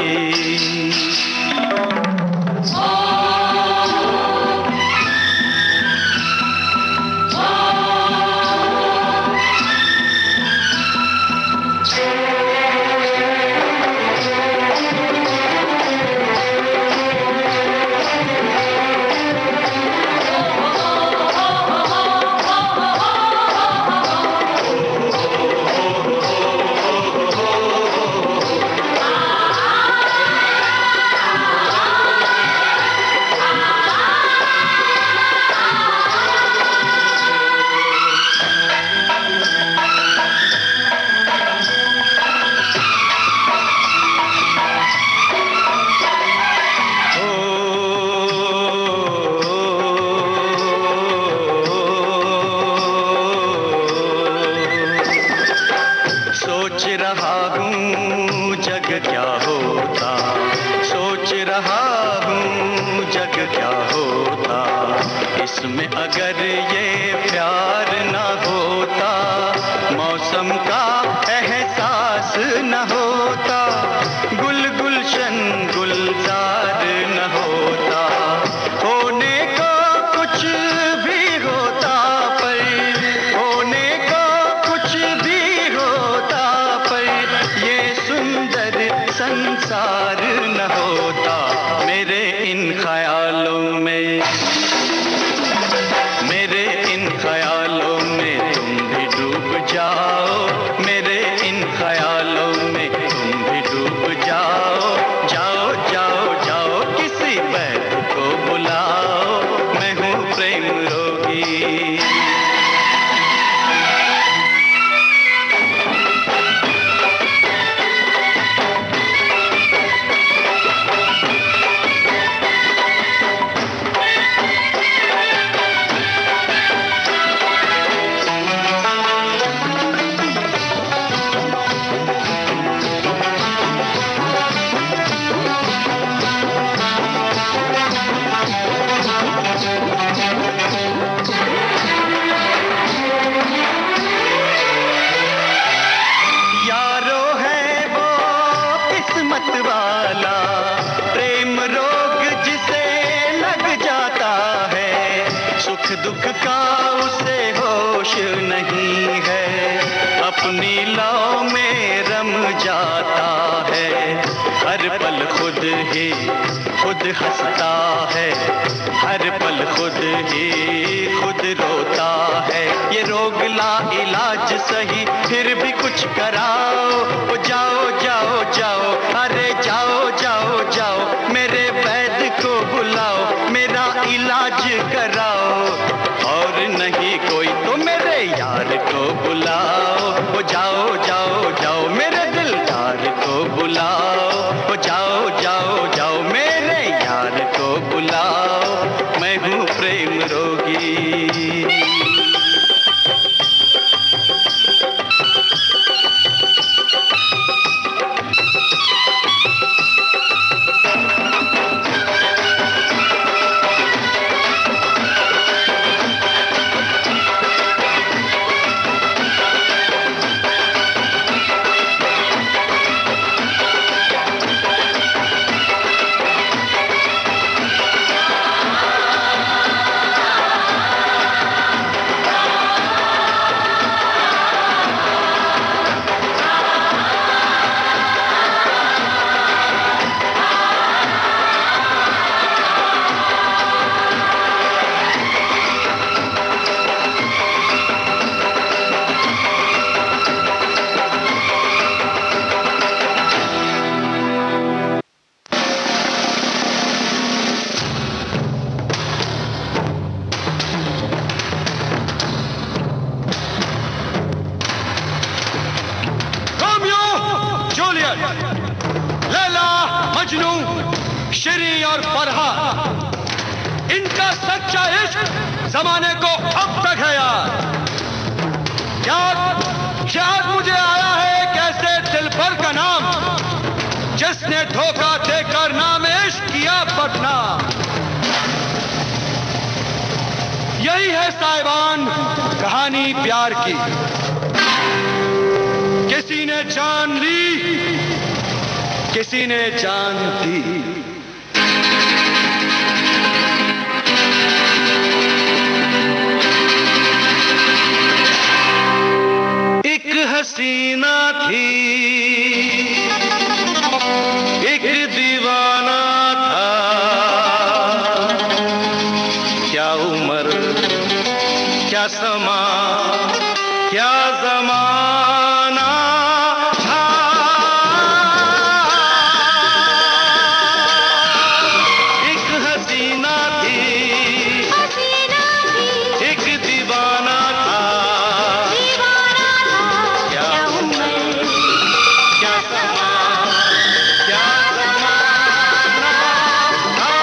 अपनी लौ में रम जाता है, हर पल खुद ही खुद हंसता है, हर पल खुद ही खुद रोता है। ये रोग ला इलाज सही फिर भी कुछ कराओ, ओ जाओ जाओ जाओ, अरे जाओ जाओ जाओ, मेरे वैद्य को बुलाओ, मेरा इलाज कराओ। और नहीं कोई तो मेरे यार को बुलाओ, ओ जाओ जाओ जाओ, मेरे दिलदार को बुलाओ, ओ जाओ जाओ जाओ, मेरे यार को बुलाओ, मैं हूँ प्रेम रोगी। लैला, मजनू, शिरी और फरहा, इनका सच्चा इश्क जमाने को अब तक है यार। याद मुझे आया है कैसे दिलबर का नाम, जिसने धोखा देकर नाम इश्क किया बदनाम। यही है साहिबान कहानी प्यार की, किसी ने जान ली, किसी ने जान दी। एक हसीना थी, एक दीवाना था, क्या उम्र क्या समा क्या जमाना था। एक हसीना थी, एक दीवाना था, क्या उम्र क्या समा क्या जमाना था।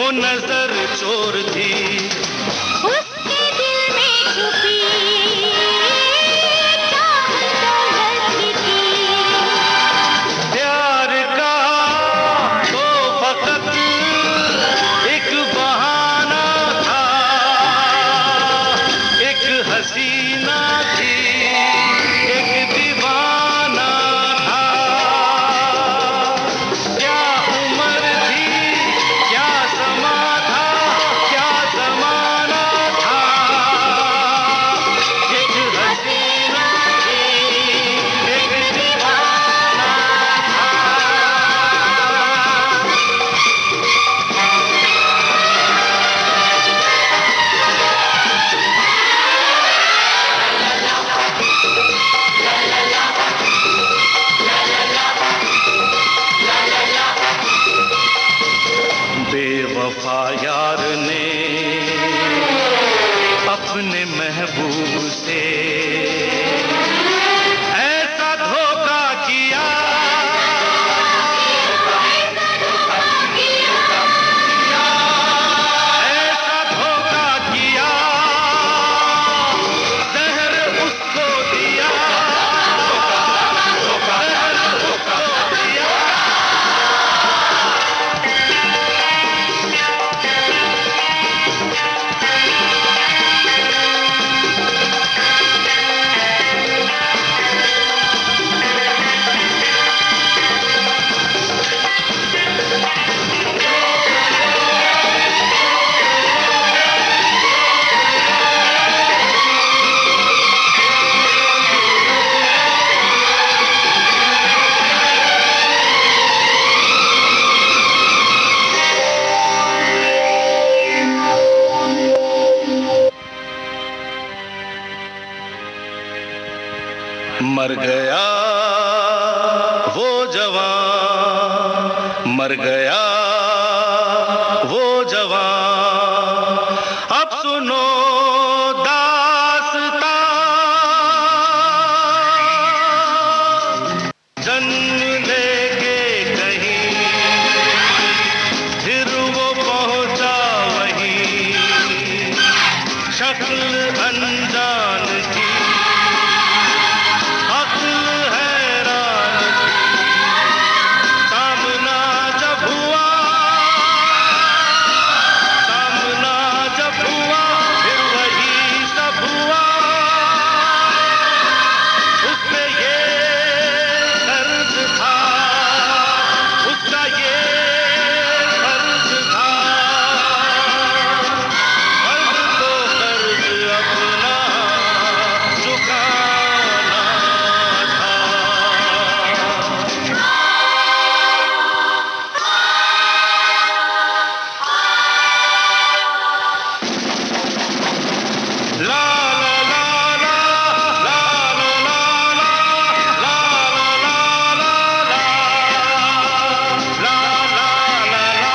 वो नजर चोर थी, उसके दिल में छुपी चाहत दर्द की। प्यार का तो फकत एक बहाना था, एक हसीना थी, एक दीवाना था। क्या उम्र थी, क्या समा था, क्या जमाना था। एक हसीना थी, एक दीवाना था। बेवफा यार ने अपने महबूब से ऐसा धोखा किया, ऐसा धोखा किया, जहर उसको दिया, जहर उसको दिया। मर गया वो जवान, मर गया वो जवान। अब सुनो दास्तां, जन्म लेके कहीं फिर वो पहुंचा वहीं, शक्ल अनजान की, अक्ल हैरान की। सामना जब हुआ, सामना जब हुआ, फिर वही सब हुआ। उसमें ये कर्ज था, उसका ये कर्ज था, कर्ज तो कर्ज अपना चुकाना था। ला ला ला ला ला ला ला ला ला ला ला ला ला ला ला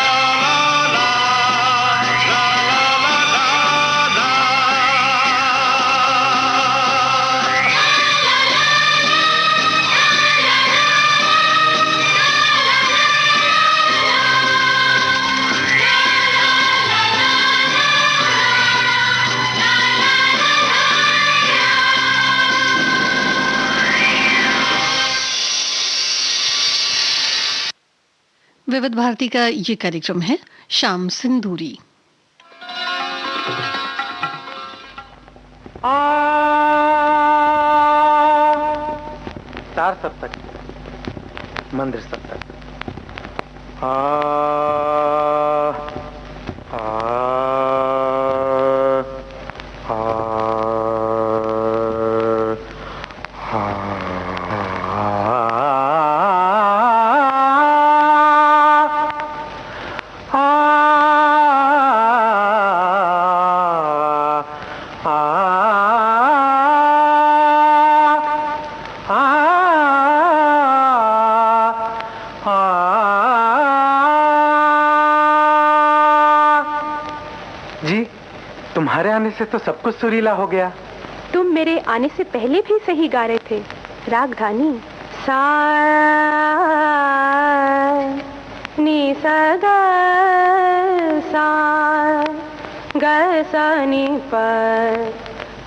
विविध भारती का ये कार्यक्रम है शाम सिंदूरी। तार सप्तक, मंदिर सप्तक। जी, तुम्हारे आने से तो सब कुछ सुरीला हो गया। तुम मेरे आने से पहले भी सही गा रहे थे। रागधानी सा नी सा गा सा गा सा नी पा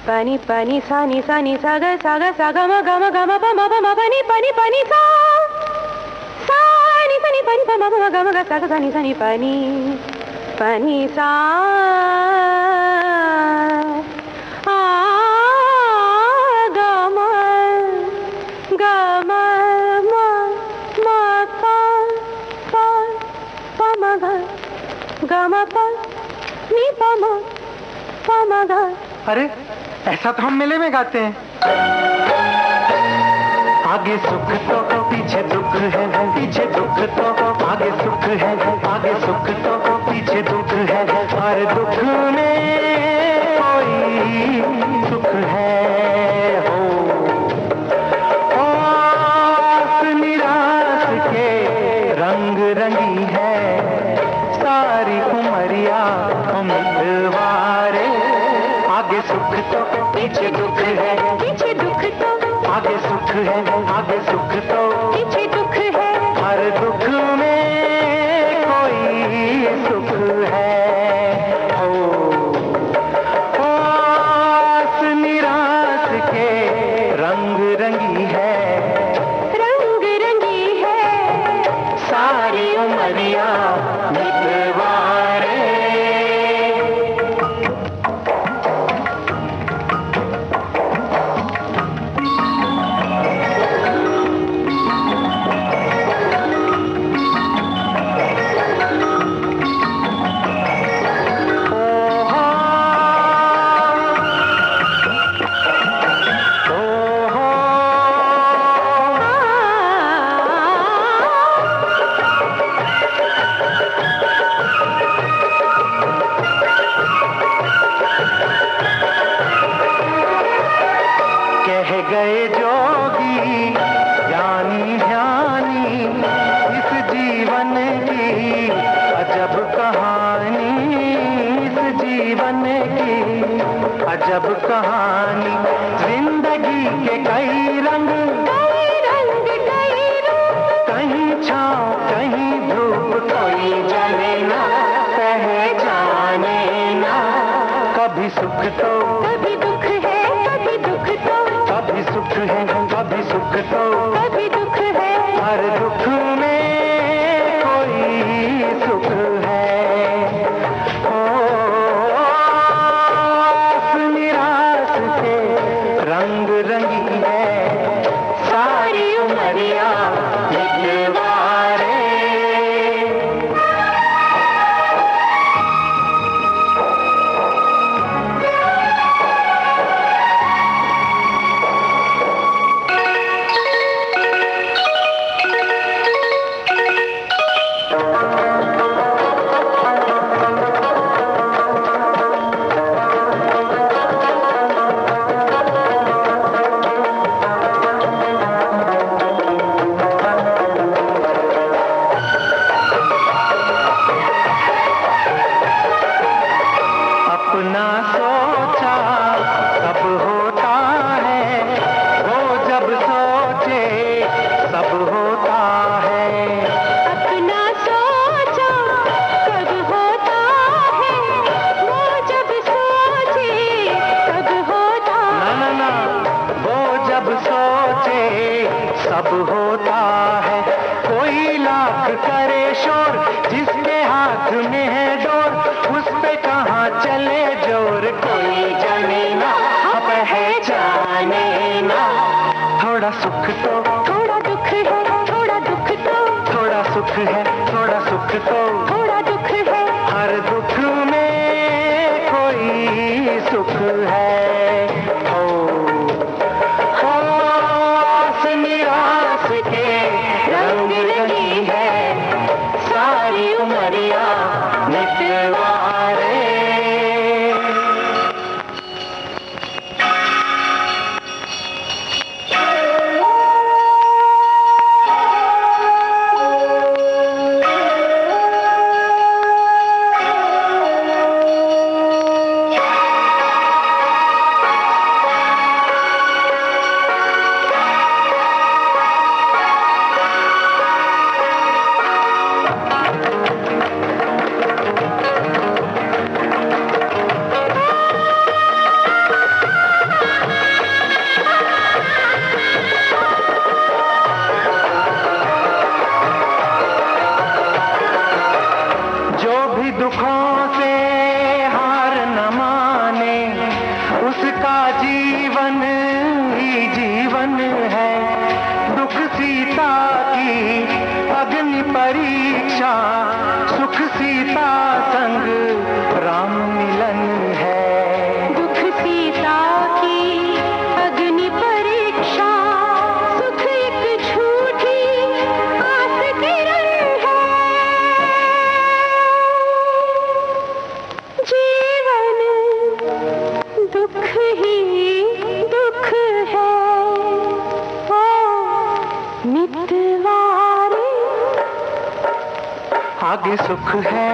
पानी पानी सा नी सा नी सा गा गा म ग म प म पानी पानी पानी सा नी सा नी पानी प म ग म ग सा नी पानी पानी सा अरे ऐसा तो हम मेले में गाते हैं। आगे सुख तो पीछे दुख है, पीछे दुख तो आगे सुख है, आगे सुख तो पीछे दुख है, हर दुख में कोई सुख है हो। आस निराश के रंग रंगी है सारी उमरिया उम्मीदवारे। आगे सुख तो पीछे दुख है, पीछे दुख तो आगे सुख है, आगे सुख तो पीछे दुख है, हर दुख में कोई सुख है हो। आस निराश के रंग रंगी है, रंग रंगी है सारी उमरिया मितवारे। गए जोगी ज्ञानी ध्यानी इस जीवन की अजब कहानी, इस जीवन की अजब कहानी। जिंदगी के कई रंग, कहीं छाँव कहीं धूप, कोई जले ना पहचाने ना। कभी सुख तो कभी दुख है, कभी दुख तो कभी सुख है, कभी सुख तो कभी दुख है, हर दुख में कोई सुख है हो। आस निराश के रंग रंगी है सारी उमरिया मितवारे। अपना सोचा सब होता है, वो जब सोचे सब होता है। अपना सोचा कब होता है, वो जब सोचे कब होता ना ना ना, वो जब सोचे सब होता है। कोई लाख करे शोर, जिसके हाथ में है डोर, उस पे कहाँ चले जोर। कोई जाने ना पहचाने ना। थोड़ा सुख तो थोड़ा दुख है, थोड़ा दुख तो थोड़ा सुख है, थोड़ा सुख तो थोड़ा दुख है, हर दुख में कोई सुख है हो। आस निराश के रंग रंगी है सारी उमरिया मितवारे। से हार न माने, उसका जीवन ही जीवन है। दुख सीता की अग्नि परीक्षा, सुख सीता संग राम मिलन है। दुख सीता की अग्नि परीक्षा, सुख एक झूठी आस किरण है। जीवन दुख ही दुख है। ओ मितवारे, आगे सुख है,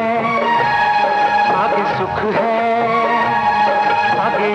आगे सुख है, आगे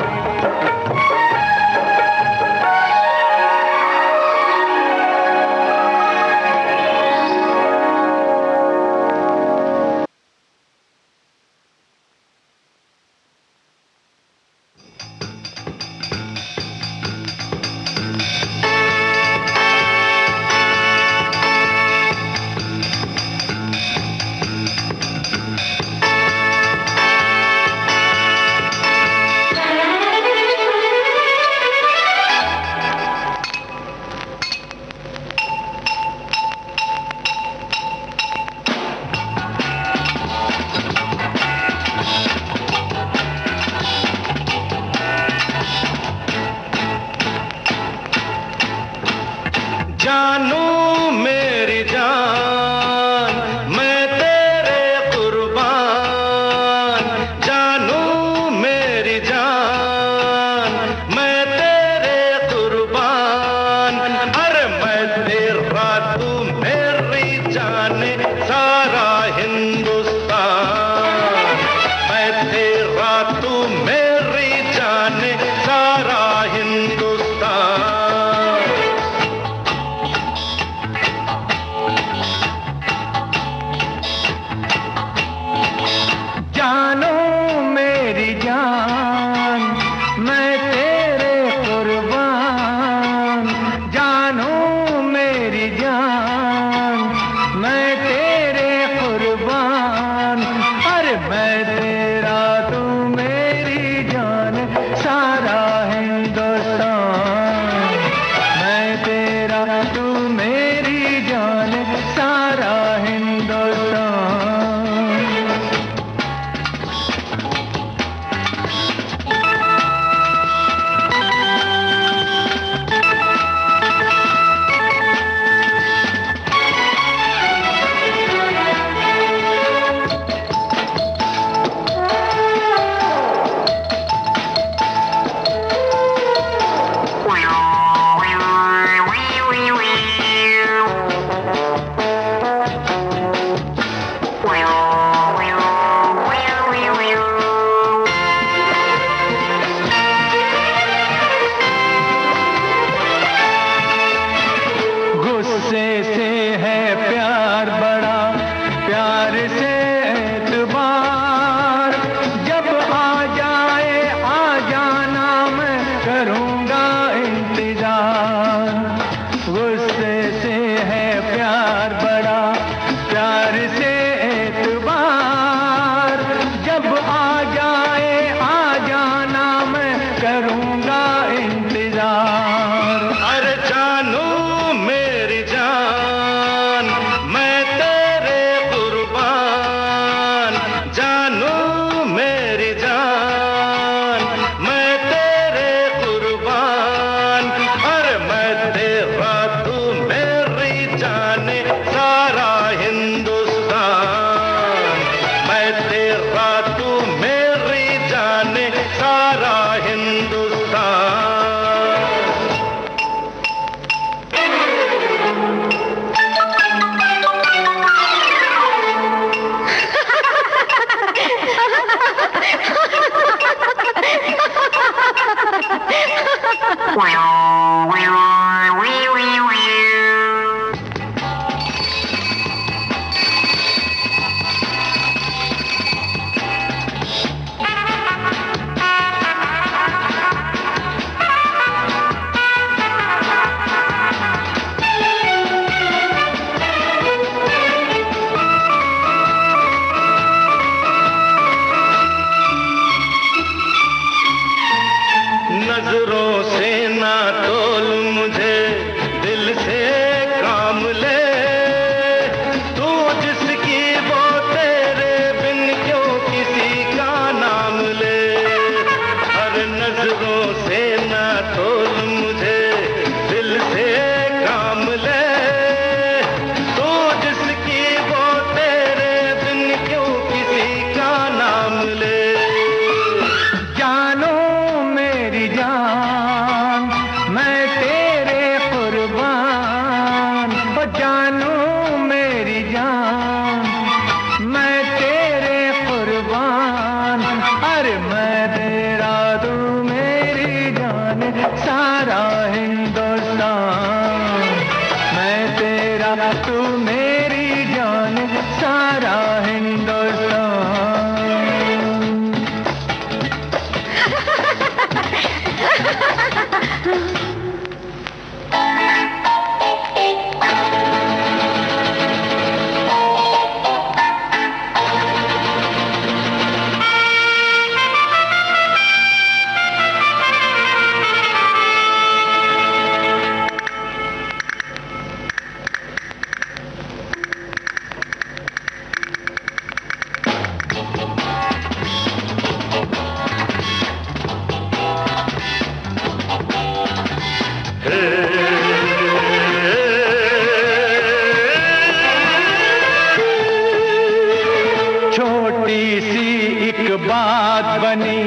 एक बात बनी,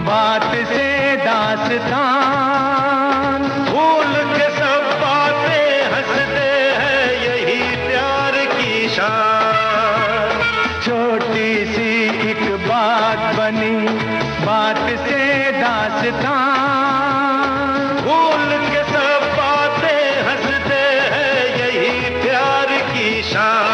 बात से दास्तान, भूल के सब बातें हंसते हैं, यही प्यार की शान। छोटी सी एक बात बनी, बात से दास्तान, भूल के सब बातें हंसते हैं, यही प्यार की शान।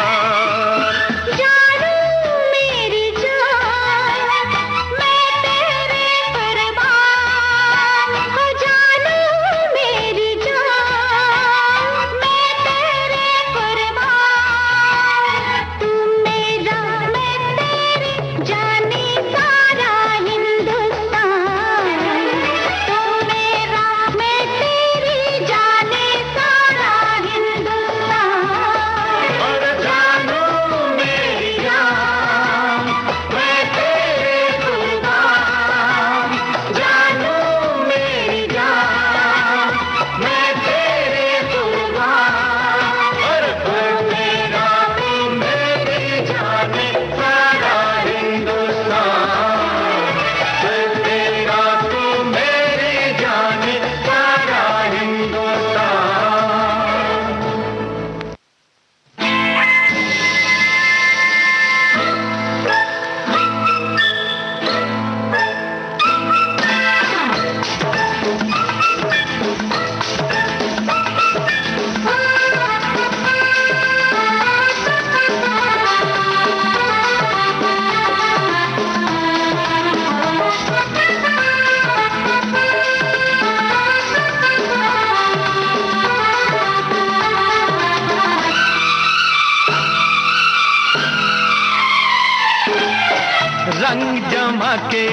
रंग जमा के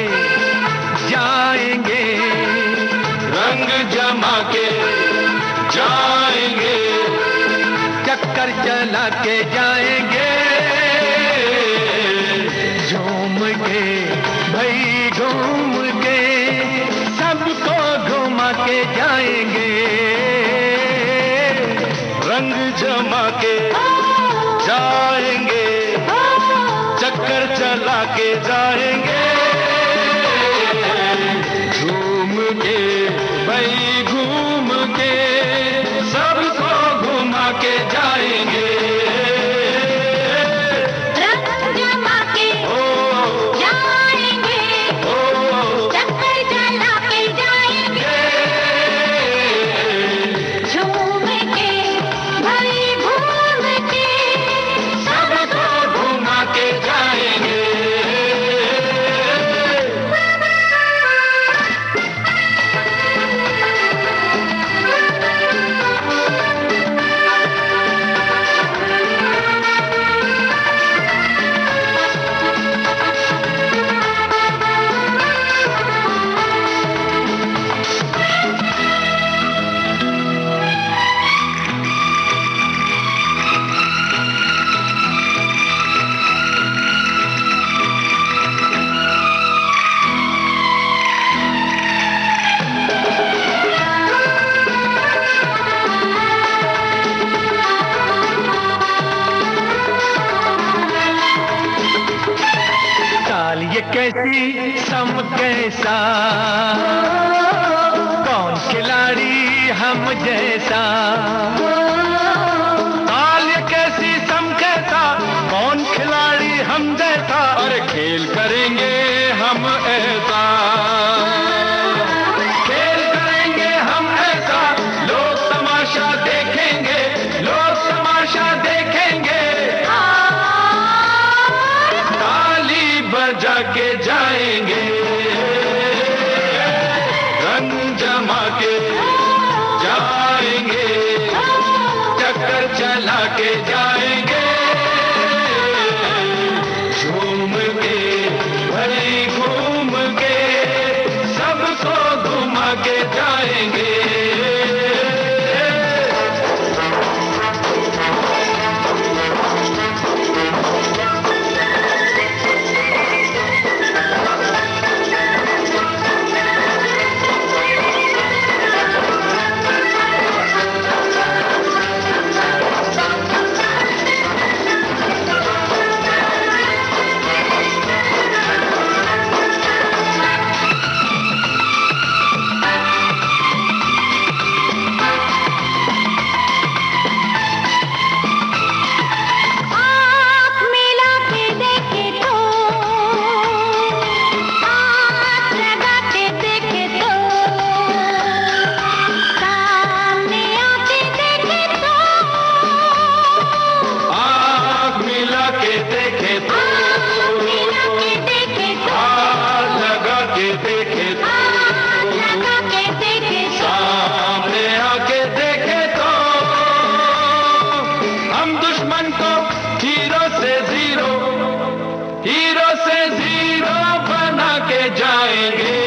जाएंगे, रंग जमा के जाएंगे, चक्कर चला के जाएंगे, झूम के भाई घूम के सबको घुमा के जाएंगे। रंग जमा के जाएंगे, चक्कर चला के जाएंगे, झूम के भाई घूम के सबको घुमा के जाएंगे। रंग जमा के जाएंगे, चक्कर चला के जाएंगे, झूम के भाई घूम के सबको घुमा के जाएंगे। ताल ये कैसी सम कैसा, कौन खिलाड़ी हम जैसा। ताल ये कैसी सम कैसा, कौन खिलाड़ी हम जैसा। अरे खेल करेंगे हम ऐसा, खेल करेंगे हम ऐसा, लोग तमाशा देखेंगे, लोग तमाशा देखेंगे। ताली बजा के जाएंगे, रंग जमा के जाएंगे, चक्कर चला के जाएंगे, झूम के भरी घूम के सबको घुमा के जाएंगे। आके देखे तो, सामने आके देखे तो हम दुश्मन को हीरो से जीरो बना के जाएंगे,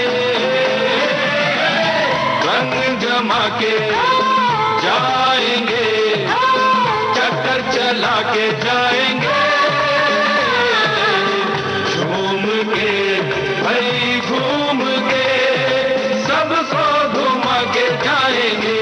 रंग जमा के जाएंगे, चक्कर चला के जाएंगे, झूम के भाई घूम के सबको घुमा के जाएंगे।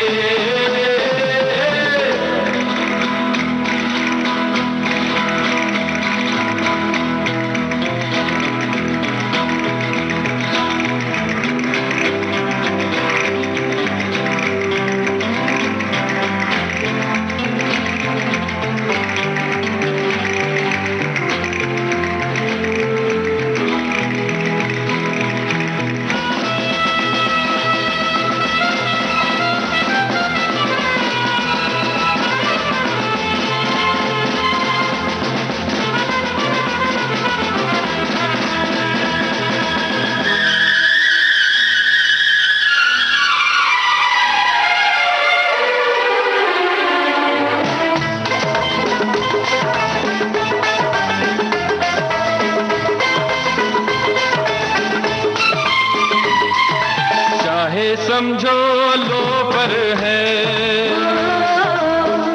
समझो लो पर है,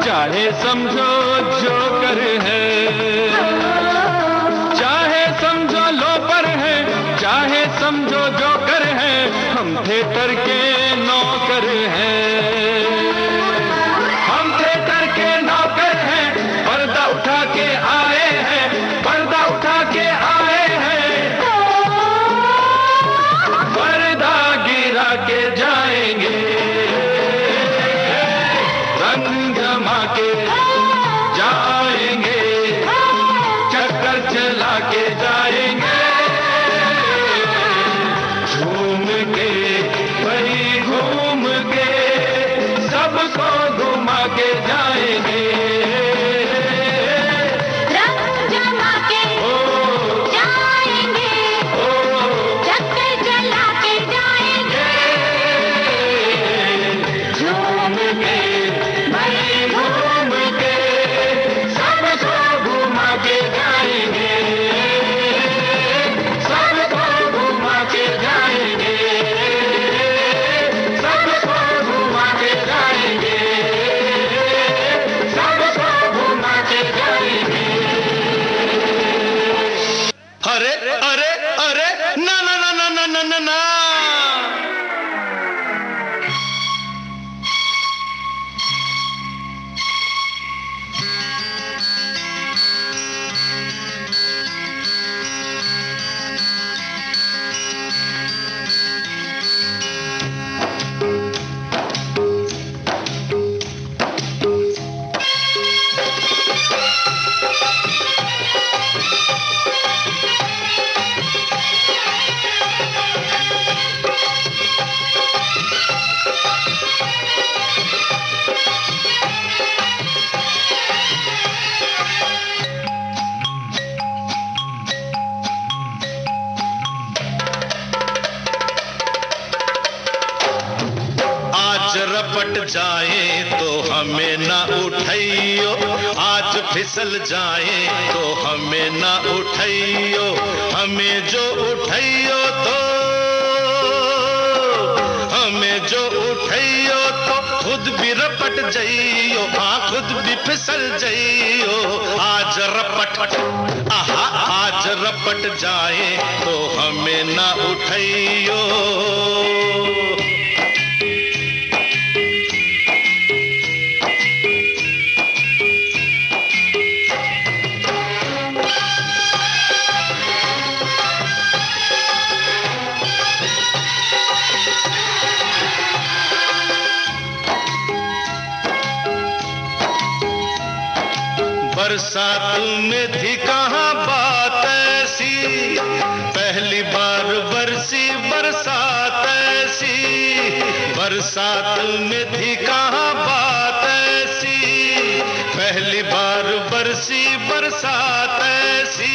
चाहे समझो जो कर है, चाहे समझो लो पर है, चाहे समझो जो कर है, हम थिएटर के नौकर हैं, हम थिएटर के नौकर हैं, पर्दा उठा के आए हैं, पर्दा उठा के आए हैं, पर्दा गिरा के जाएंगे, रंग जमा के जाएंगे, चक्कर चला के जाएंगे, झूम के वही घूम के सबको घुमा के जाएंगे, रंग जमा के जाएंगे, चक्कर चला के जाएंगे, झूम के वही घूम के सबको घुमा के जाएंगे, सबको घुमा के जाएंगे, सबको घुमा के जाएंगे, सबको घुमा के जाएंगे। अरे अरे अरे ना ना ना ना ना ना ना ना, रपट जाए तो हमें ना उठाइयो, आज फिसल जाए तो हमें ना उठाइयो, हमें जो उठाइयो तो, हमें जो उठाइयो तो खुद भी रपट जाइयो, हाँ खुद भी फिसल जाइयो, आज रपट आहा आज रपट जाए तो हमें ना उठाइयो। बरसात में थी कहाँ बात ऐसी, पहली बार बरसी बरसात ऐसी, बरसात में थी कहाँ बात ऐसी, पहली बार बरसी बरसात ऐसी,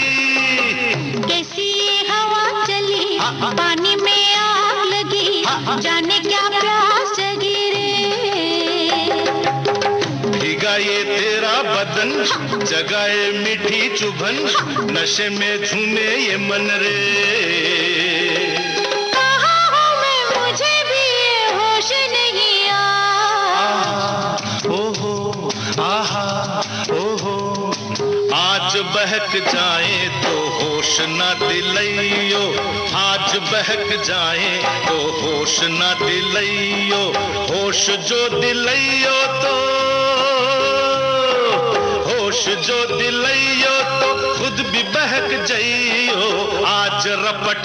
कैसी हवा चली पानी में आग लगी, जाने क्या प्यास जगी रे। भीगा ये तेरा बदन, जगाए मीठी चुभन, नशे में झूमे ये मन रे। कहाँ हूँ मैं, मुझे भी ये होश नहीं आ। ओहो आहा ओहो, आज बहक जाए तो होश न दिलइयो, आज बहक जाए तो होश न दिलइयो, होश जो दिलइयो तो, होश जो दिलइयो तो खुद भी बहक जाइयो। आज रपट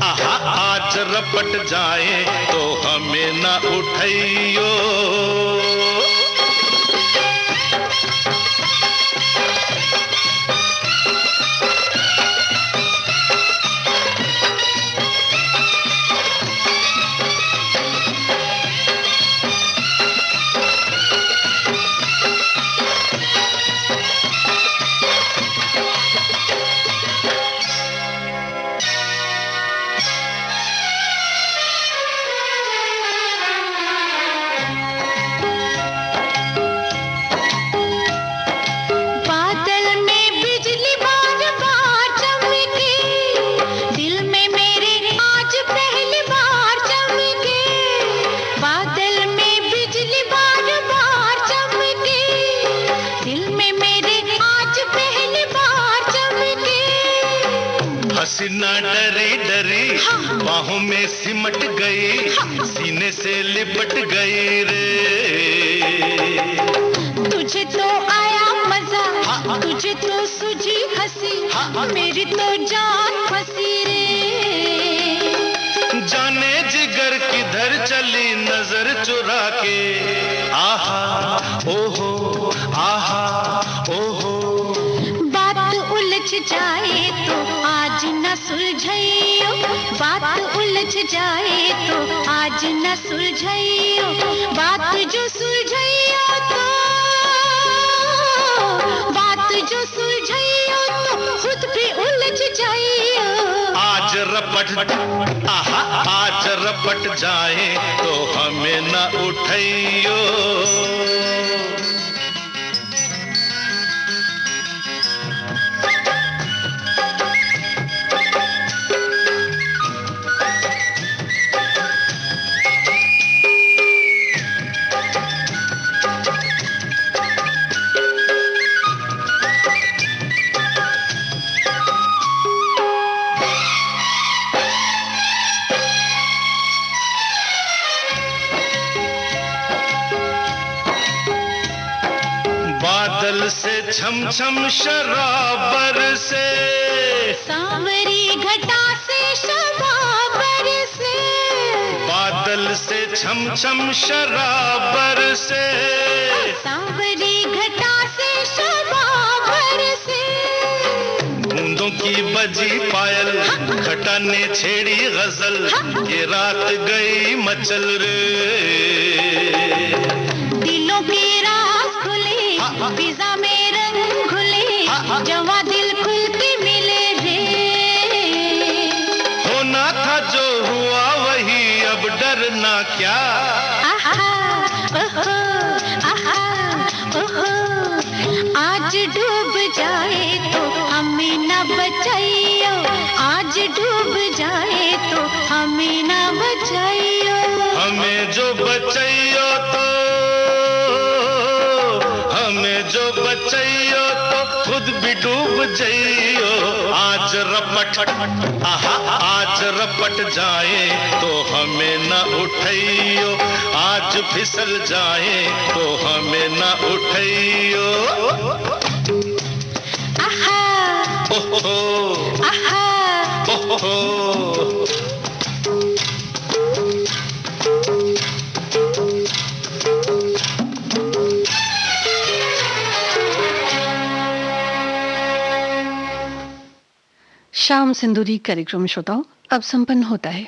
आहा, आज रपट जाए तो हमें न उठाइयो। हसीना डरी डरी बाहों में सिमट गई, सीने से लिपट गई रे। तुझे तो आया मजा, तुझे तो सूझी हंसी, मेरी तो जान फंसी रे। जाने जिगर किधर चली नजर चुरा के, आहा ओहो आहा ओहो। बात उलझ जाए तो आज न सुलझाइयो, बात उलझ जाए तो आज न सुलझाइयो, बात जो सुलझाइयो तो, बात जो सुलझाइयो तो खुद भी उलझ जाइयो। आज रपट आहा, आज रपट जाए तो हमें न उठाइयो। बादल से छम छम शराब से, सांवरी घटा से शबाबर से। बादल से छम छम शराब से, सांवरी घटा से शबाबर से। बूंदों की बजी पायल, घटा ने छेड़ी गजल, ये रात गई मचल रे। दिलों की राज खुली, फिजा में रंग खुले, जवा दिल खुल के मिले रे। होना था जो हुआ वही, अब डरना क्या। आहा ओहो आहा ओहो, आज डूब जाए तो हमें न बचाइयो, आज डूब जाए तो हमें न बचाइयो। हमें जो बचाइयो तो, हमें जो बचाइयो तो खुद भी डूब जाइयो। आज रपट आहा, आज रपट जाए तो हमें न उठाइयो, आज फिसल जाए तो हमें न उठाइयो। आहा ओहो आहा ओहो। शाम सिंदूरी कार्यक्रम श्रोताओं अब संपन्न होता है।